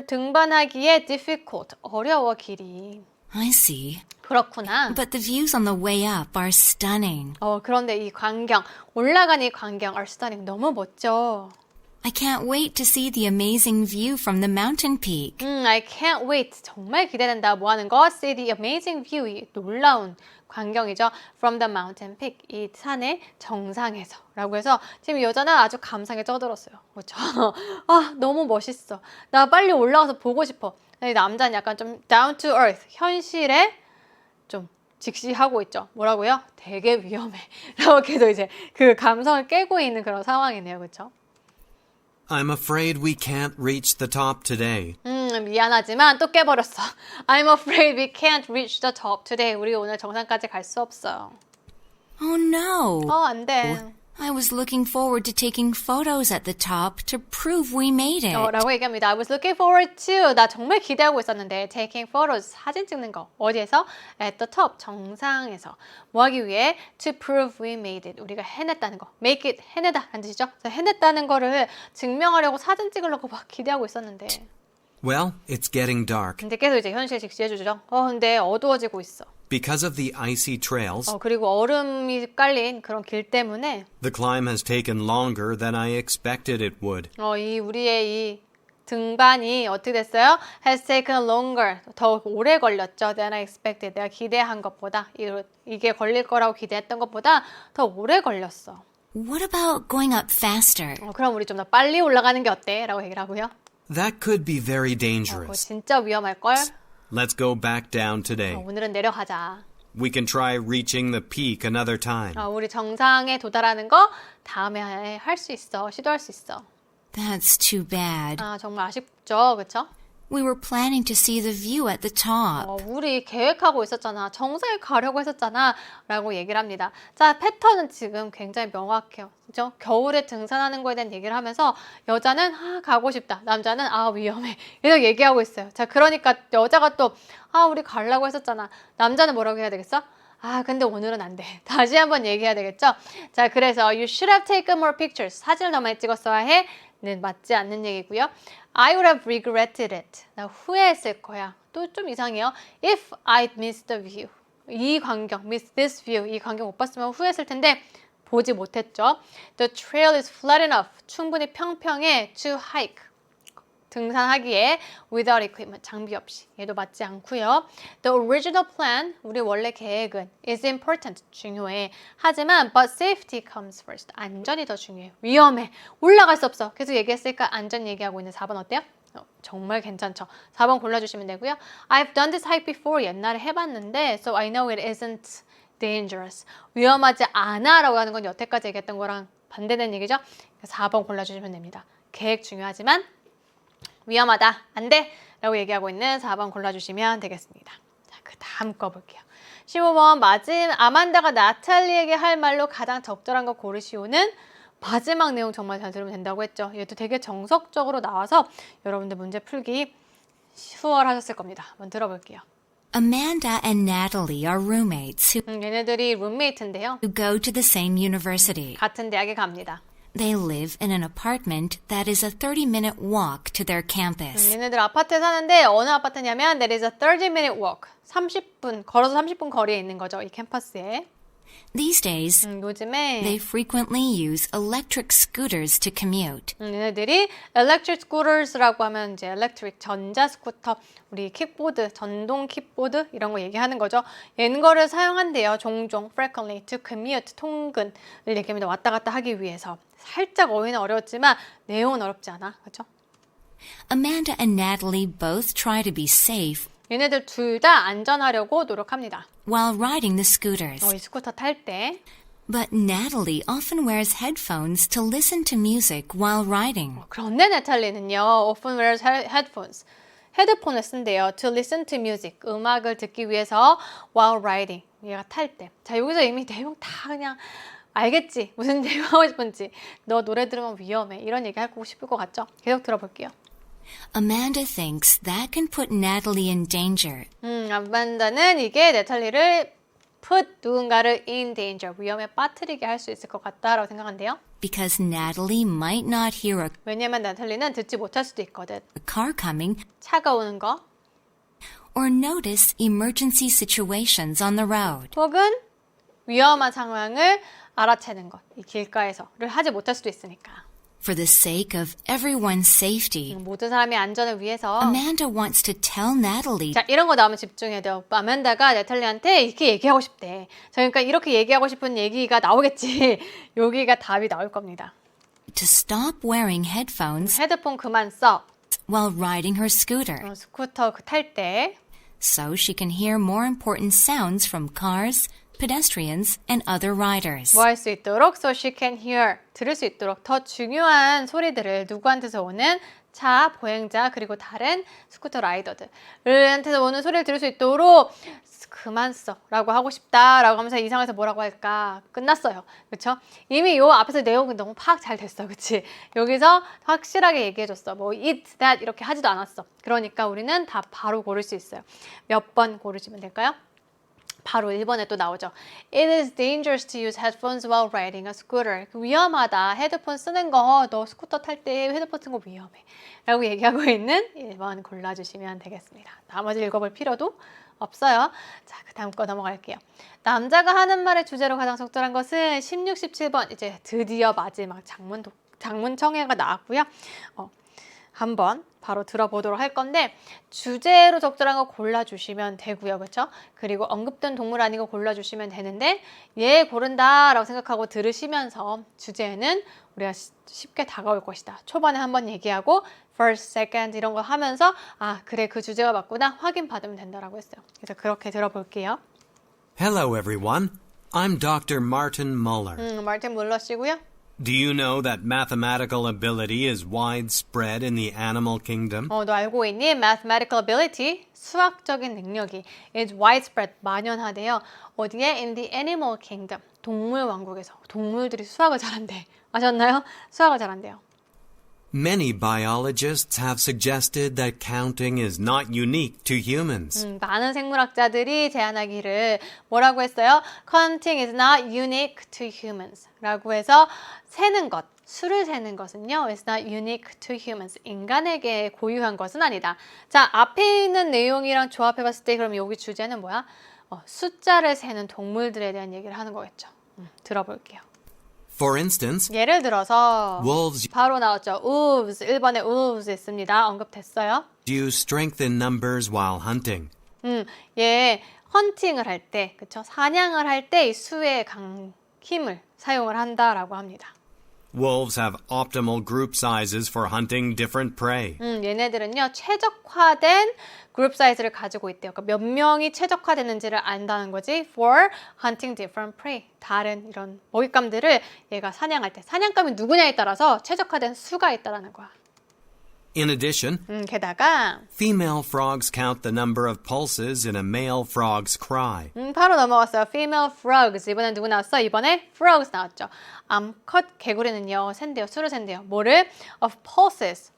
등반하기에 difficult. 어려워 길이. I see. 그렇구나. But the views on the way up are stunning. 그런데 이 광경, 올라간 이 광경 are stunning. 너무 멋져. I can't wait to see the amazing view from the mountain peak. I can't wait. 정말 기대된다. 뭐 하는 거? See the amazing view. 이 놀라운 광경이죠. From the mountain peak. 이 산의 정상에서. 라고 해서 지금 여자는 아주 감상에 쩌들었어요. 그렇죠? 너무 멋있어. 나 빨리 올라가서 보고 싶어. 남자는 약간 좀 down to earth. 현실에 좀 직시하고 있죠. 뭐라고요? 되게 위험해. 라고 계속 이제 그 감성을 깨고 있는 그런 상황이네요. 그렇죠? I'm afraid we can't reach the top today. 미안하지만 또 깨버렸어. I'm afraid we can't reach the top today. 우리 오늘 정상까지 갈 수 없어. Oh no. 안 돼. I was looking forward to taking photos at the top to prove we made it. 라고 얘기합니다. I was looking forward to. 나 정말 기대하고 있었는데 taking photos. 사진 찍는 거. 어디에서? At the top. 정상에서. 뭐 하기 위해? To prove we made it. 우리가 해냈다는 거. Make it. 해내다. 라는 뜻이죠. 그래서 해냈다는 거를 증명하려고 사진 찍으려고 막 기대하고 있었는데. Well, it's getting dark. 근데 계속 이제 현실 직시해주죠. 근데 어두워지고 있어. Because of the icy trails, 그리고 얼음이 깔린 그런 길 때문에 the climb has taken longer than I expected it would. 우리의 이 등반이 어떻게 됐어요? Has taken longer. 더 오래 걸렸죠. Than I expected. 내가 기대한 것보다 이게 걸릴 거라고 기대했던 것보다 더 오래 걸렸어. What about going up faster? 그럼 우리 좀 더 빨리 올라가는 게 어때? 라고 얘기를 하고요. That could be very 그거 dangerous. 진짜 위험할걸? Let's go back down today. 오늘은 내려가자. We can try reaching the peak another time. 우리 정상에 도달하는 거 다음에 할 수 있어. 시도할 수 있어. That's too bad. 정말 아쉽죠. 그렇죠? We were planning to see the view at the top. 우리 계획하고 있었잖아. 정상에 가려고 했었잖아. 라고 얘기를 합니다. 자, 패턴은 지금 굉장히 명확해요. 그죠? 겨울에 등산하는 거에 대한 얘기를 하면서 여자는 가고 싶다. 남자는 위험해. 이렇게 얘기하고 있어요. 자, 그러니까 여자가 또 우리 가려고 했었잖아. 남자는 뭐라고 해야 되겠어? 근데 오늘은 안 돼. 다시 한번 얘기해야 되겠죠? 자, 그래서 you should have taken more pictures. 사진을 더 많이 찍었어야 해. 는 맞지 않는 얘기고요. I would have regretted it. 나 후회했을 거야. 또 좀 이상해요. If I'd missed the view. 이 광경, miss this view. 이 광경 못 봤으면 후회했을 텐데 보지 못했죠. The trail is flat enough. 충분히 평평해 to hike. 등산하기에 without equipment. 장비 없이. 얘도 맞지 않고요. The original plan. 우리 원래 계획은 is important. 중요해. 하지만 but safety comes first. 안전이 더 중요해. 위험해. 올라갈 수 없어. 계속 얘기했으니까 안전 얘기하고 있는 4번 어때요? 정말 괜찮죠. 4번 골라주시면 되고요. I've done this hike before. 옛날에 해봤는데 so I know it isn't dangerous. 위험하지 않아 라고 하는 건 여태까지 얘기했던 거랑 반대되는 얘기죠. 4번 골라주시면 됩니다. 계획 중요하지만 위험하다. 안 돼. 라고 얘기하고 있는 4번 골라주시면 되겠습니다. 자, 그 다음 거 볼게요. 15번 아만다가 나탈리에게 할 말로 가장 적절한 거 고르시오는 마지막 내용 정말 잘 들으면 된다고 했죠. 얘도 되게 정석적으로 나와서 여러분들 문제 풀기 수월하셨을 겁니다. 한번 들어볼게요. Amanda and Natalie are roommates 얘네들이 룸메이트인데요. who go to the same university. 같은 대학에 갑니다. They live in an apartment that is a 30-minute walk to their campus. 얘네들 아파트에 사는데 어느 아파트냐면 there is a 30-minute walk. 30분, 걸어서 30분 거리에 있는 거죠. 이 캠퍼스에. These days, 요즘에 they frequently use electric scooters to commute. 얘네들이 electric scooters라고 하면 이제 electric 전자 스쿠터, 우리 킥보드, 전동 킥보드 이런 거 얘기하는 거죠. 이런 거를 사용한대요. 종종 frequently to commute 통근을 얘기합니다. 왔다 갔다 하기 위해서. 살짝 어휘는 어려웠지만 내용은 어렵지 않아. 그렇죠? Amanda and Natalie both try to be safe 얘네들 둘 다 안전하려고 노력합니다. while riding the scooters. 이 스쿠터 탈 때. But Natalie often wears headphones to listen to music while riding. 그런데 네탈리는요, often wears headphones. 헤드폰을 쓴대요. To listen to music. 음악을 듣기 위해서 while riding. 얘가 탈 때. 자, 여기서 이미 내용 다 그냥 알겠지? 무슨 내용 하고 싶은지. 너 노래 들으면 위험해. 이런 얘기 하고 싶을 것 같죠? 계속 들어볼게요. Amanda thinks that can put Natalie in danger. 아만다는 이게 네탈리를 put 누군가를 in danger, 위험에 빠뜨리게 할 수 있을 것 같다라고 생각한대요. Because Natalie might not hear a 왜냐면 네탈리는 듣지 못할 수도 있거든. car coming 차가 오는 거, or notice emergency situations on the road. 혹은 위험한 상황을 알아채는 것, 이 길가에서를 하지 못할 수도 있으니까. For the sake of everyone's safety, 모든 사람의 안전을 위해서. Amanda wants to tell Natalie 자, 이런 거 나오면 집중해야 돼요. 아만다가 네탈리한테 이렇게 얘기하고 싶대. 자, 그러니까 이렇게 얘기하고 싶은 얘기가 나오겠지. 여기가 답이 나올 겁니다. to stop wearing headphones 헤드폰 그만 써. while riding her scooter, 스쿠터 탈 때. so she can hear more important sounds from cars, pedestrians, and other riders. 뭐 할 수 있도록 so she can hear, 들을 수 있도록 더 중요한 소리들을 누구한테서 오는 차, 보행자, 그리고 다른 스쿠터 라이더들한테서 오는 소리를 들을 수 있도록 그만 써 라고 하고 싶다 라고 하면서 이 상황에서 뭐라고 할까? 끝났어요. 그쵸? 이미 요 앞에서 내용이 너무 파악 잘 됐어. 그치? 여기서 확실하게 얘기해줬어. 뭐 it, that 이렇게 하지도 않았어. 그러니까 우리는 다 바로 고를 수 있어요. 몇 번 고르시면 될까요? 바로 1번에 또 나오죠. It is dangerous to use headphones while riding a scooter. 위험하다. 헤드폰 쓰는 거, 너 스쿠터 탈 때 헤드폰 쓰는 거 위험해. 라고 얘기하고 있는 1번 골라주시면 되겠습니다. 나머지 읽어볼 필요도 없어요. 자, 그 다음 거 넘어갈게요. 남자가 하는 말의 주제로 가장 적절한 것은 16, 17번. 이제 드디어 마지막 장문 청해가 나왔고요. 한번 바로 들어보도록 할 건데 주제로 적절한 거 골라주시면 되고요. 그렇죠? 그리고 언급된 동물 아니고 골라주시면 되는데 얘 고른다라고 생각하고 들으시면서 주제는 우리가 쉽게 다가올 것이다. 초반에 한번 얘기하고 first, second 이런 거 하면서 아 그래 그 주제가 맞구나 확인받으면 된다라고 했어요. 그래서 그렇게 들어볼게요. Hello, everyone. I'm Dr. Martin Muller. 마틴 물러 씨고요. Do you know that mathematical ability is widespread in the animal kingdom? 너 알고 있니? Mathematical ability, 수학적인 능력이 is widespread, 만연하대요. 어디에? In the animal kingdom, 동물 왕국에서. 동물들이 수학을 잘한대. 아셨나요? 수학을 잘한대요. Many biologists have suggested that counting is not unique to humans. 많은 생물학자들이 제안하기를 뭐라고 했어요? Counting is not unique to humans 라고 해서 세는 것, 수를 세는 것은요 is not unique to humans. 인간에게 고유한 것은 아니다. 자, 앞에 있는 내용이랑 조합해봤을 때 그럼 여기 주제는 뭐야? 숫자를 세는 동물들에 대한 얘기를 하는 거겠죠. 들어볼게요. For instance, 예를 들어서 wolves 바로 나왔죠. wolves, 1번에 wolves 있습니다. 언급됐어요. use strength in numbers while hunting. 얘 헌팅을 할 때, 그쵸? 사냥을 할 때 이 수의 힘을 사용을 한다라고 합니다. Wolves have optimal group sizes for hunting different prey. 얘네들은요 최적화된 그룹 사이즈를 가지고 있대요. 그러니까 몇 명이 최적화됐는지를 안다는 거지. For hunting different prey. 다른 이런 먹잇감들을 얘가 사냥할 때 사냥감이 누구냐에 따라서 최적화된 수가 있다라는 거야. In addition, 게다가 female frogs count the number of pulses in a male frog's cry. 바로 넘어갔어요. Female frogs. 이번엔 누구 나왔어? 이번에 frogs 나왔죠. 암컷 개구리는요. 센대요. 수를 센대요. 뭐를? Of pulses.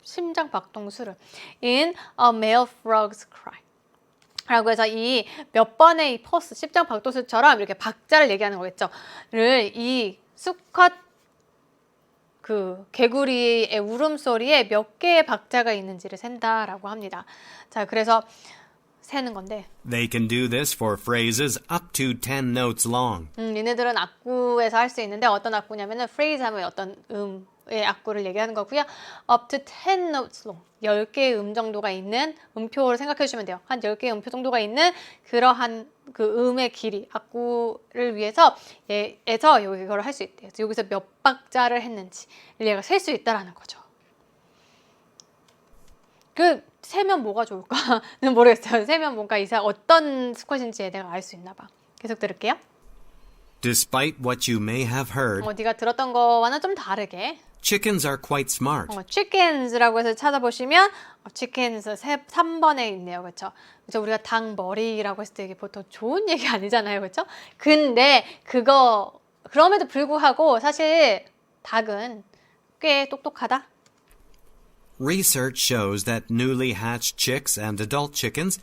심장 박동 수를. In a male frog's cry. 라고 해서 이 몇 번의 이 pulse, 심장 박동수처럼 이렇게 박자를 얘기하는 거겠죠. 를 이 수컷 그 개구리의 울음소리에 몇 개의 박자가 있는지를 센다라고 합니다. 자, 그래서 세는 건데 They can do this for phrases up to 10 notes long. 얘네들은 악구에서 할 수 있는데 어떤 악구냐면은 phrase 하면 어떤 음의 악구를 얘기하는 거고요. up to 10 notes long. 10개의 정도가 있는 음표를 생각해 주시면 돼요. 한 10개의 음표 정도가 있는 그러한 그 음의 길이, 악구를 위해서 얘에서 이걸 할 수 있대요. 그래서 여기서 몇 박자를 했는지 얘가 셀 수 있다라는 거죠. 그 세면 뭐가 좋을까는 모르겠어요. 세면 뭔가 어떤 스쿼시인지 내가 알 수 있나 봐. 계속 들을게요. Despite what you may have heard, 네가 들었던 거와는 좀 다르게 chickens are quite smart. chickens라고 해서 찾아보시면 chickens 3번에 있네요. 그렇죠? 그래서 우리가 닭 머리라고 했을 때 이게 보통 좋은 얘기 아니잖아요. 그렇죠? 근데 그럼에도 불구하고 사실 닭은 꽤 똑똑하다. Research shows that newly hatched chicks and adult chickens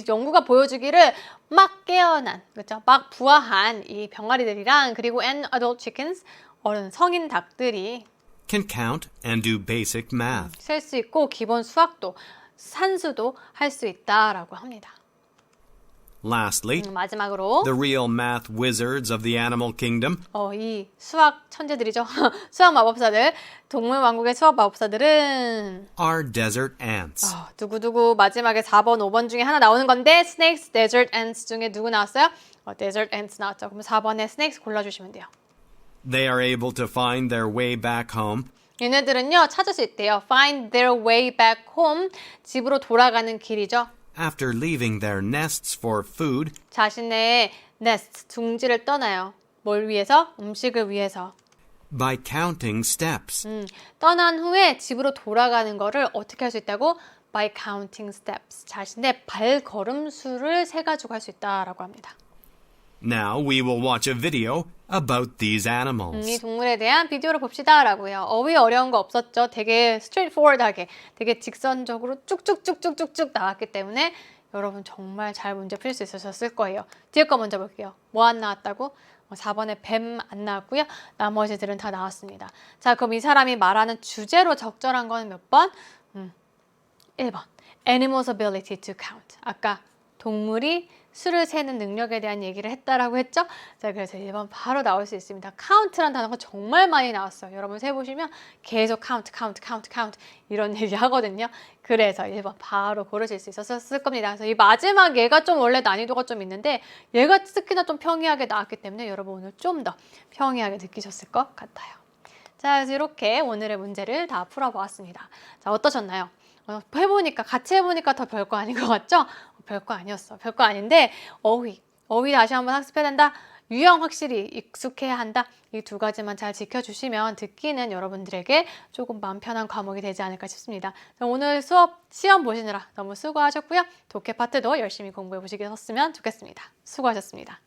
연구가 보여주기를 막 깨어난, 그렇죠? 막 부화한 이 병아리들이랑 그리고 and adult chickens, 성인 닭들이 can count and do basic math. 셀 수 있고 기본 수학도, 산수도 할 수 있다라고 합니다. Lastly, 마지막으로 the real math wizards of the animal kingdom 이 수학 천재들이죠. 수학 마법사들, 동물 왕국의 수학 마법사들은 are desert ants. 두구두구 마지막에 4번, 5번 중에 하나 나오는 건데 snakes, desert ants 중에 누구 나왔어요? desert ants 나왔죠. 그럼 4번에 snakes 골라주시면 돼요. They are able to find their way back home 얘네들은요 찾을 수 있대요. Find their way back home. 집으로 돌아가는 길이죠. after leaving their nests for food 자신의 nest, 둥지를 떠나요. 뭘 위해서? 음식을 위해서. by counting steps. 떠난 후에 집으로 돌아가는 거를 어떻게 할 수 있다고? By counting steps. 자신의 발걸음 수를 세가지고 할 수 있다라고 합니다. Now we will watch a video about these animals. 이 동물에 대한 비디오를 봅시다라고요. 어휘 어려운 거 없었죠. 되게 straightforward하게, 되게 직선적으로 쭉쭉쭉쭉쭉쭉 나왔기 때문에 여러분 정말 잘 문제 풀 수 있으셨을 거예요. 뒤에 거 먼저 볼게요. 뭐 안 나왔다고? 4번에 뱀 안 나왔고요. 나머지들은 다 나왔습니다. 자, 그럼 이 사람이 말하는 주제로 적절한 거는 몇 번? 1번. Animals' ability to count. 아까 동물이 수를 세는 능력에 대한 얘기를 했다라고 했죠? 자, 그래서 1번 바로 나올 수 있습니다. count란 단어가 정말 많이 나왔어요. 여러분 세보시면 계속 count 이런 얘기 하거든요. 그래서 1번 바로 고르실 수 있었을 겁니다. 그래서 이 마지막 얘가 좀 원래 난이도가 좀 있는데 얘가 특히나 좀 평이하게 나왔기 때문에 여러분 오늘 좀 더 평이하게 느끼셨을 것 같아요. 자, 그래서 이렇게 오늘의 문제를 다 풀어보았습니다. 자, 어떠셨나요? 같이 해보니까 더 별거 아닌 것 같죠? 별거 아니었어. 별거 아닌데 어휘 다시 한번 학습해야 된다. 유형 확실히 익숙해야 한다. 이 두 가지만 잘 지켜주시면 듣기는 여러분들에게 조금 마음 편한 과목이 되지 않을까 싶습니다. 오늘 수업 시험 보시느라 너무 수고하셨고요. 독해 파트도 열심히 공부해 보시겠으면 좋겠습니다. 수고하셨습니다.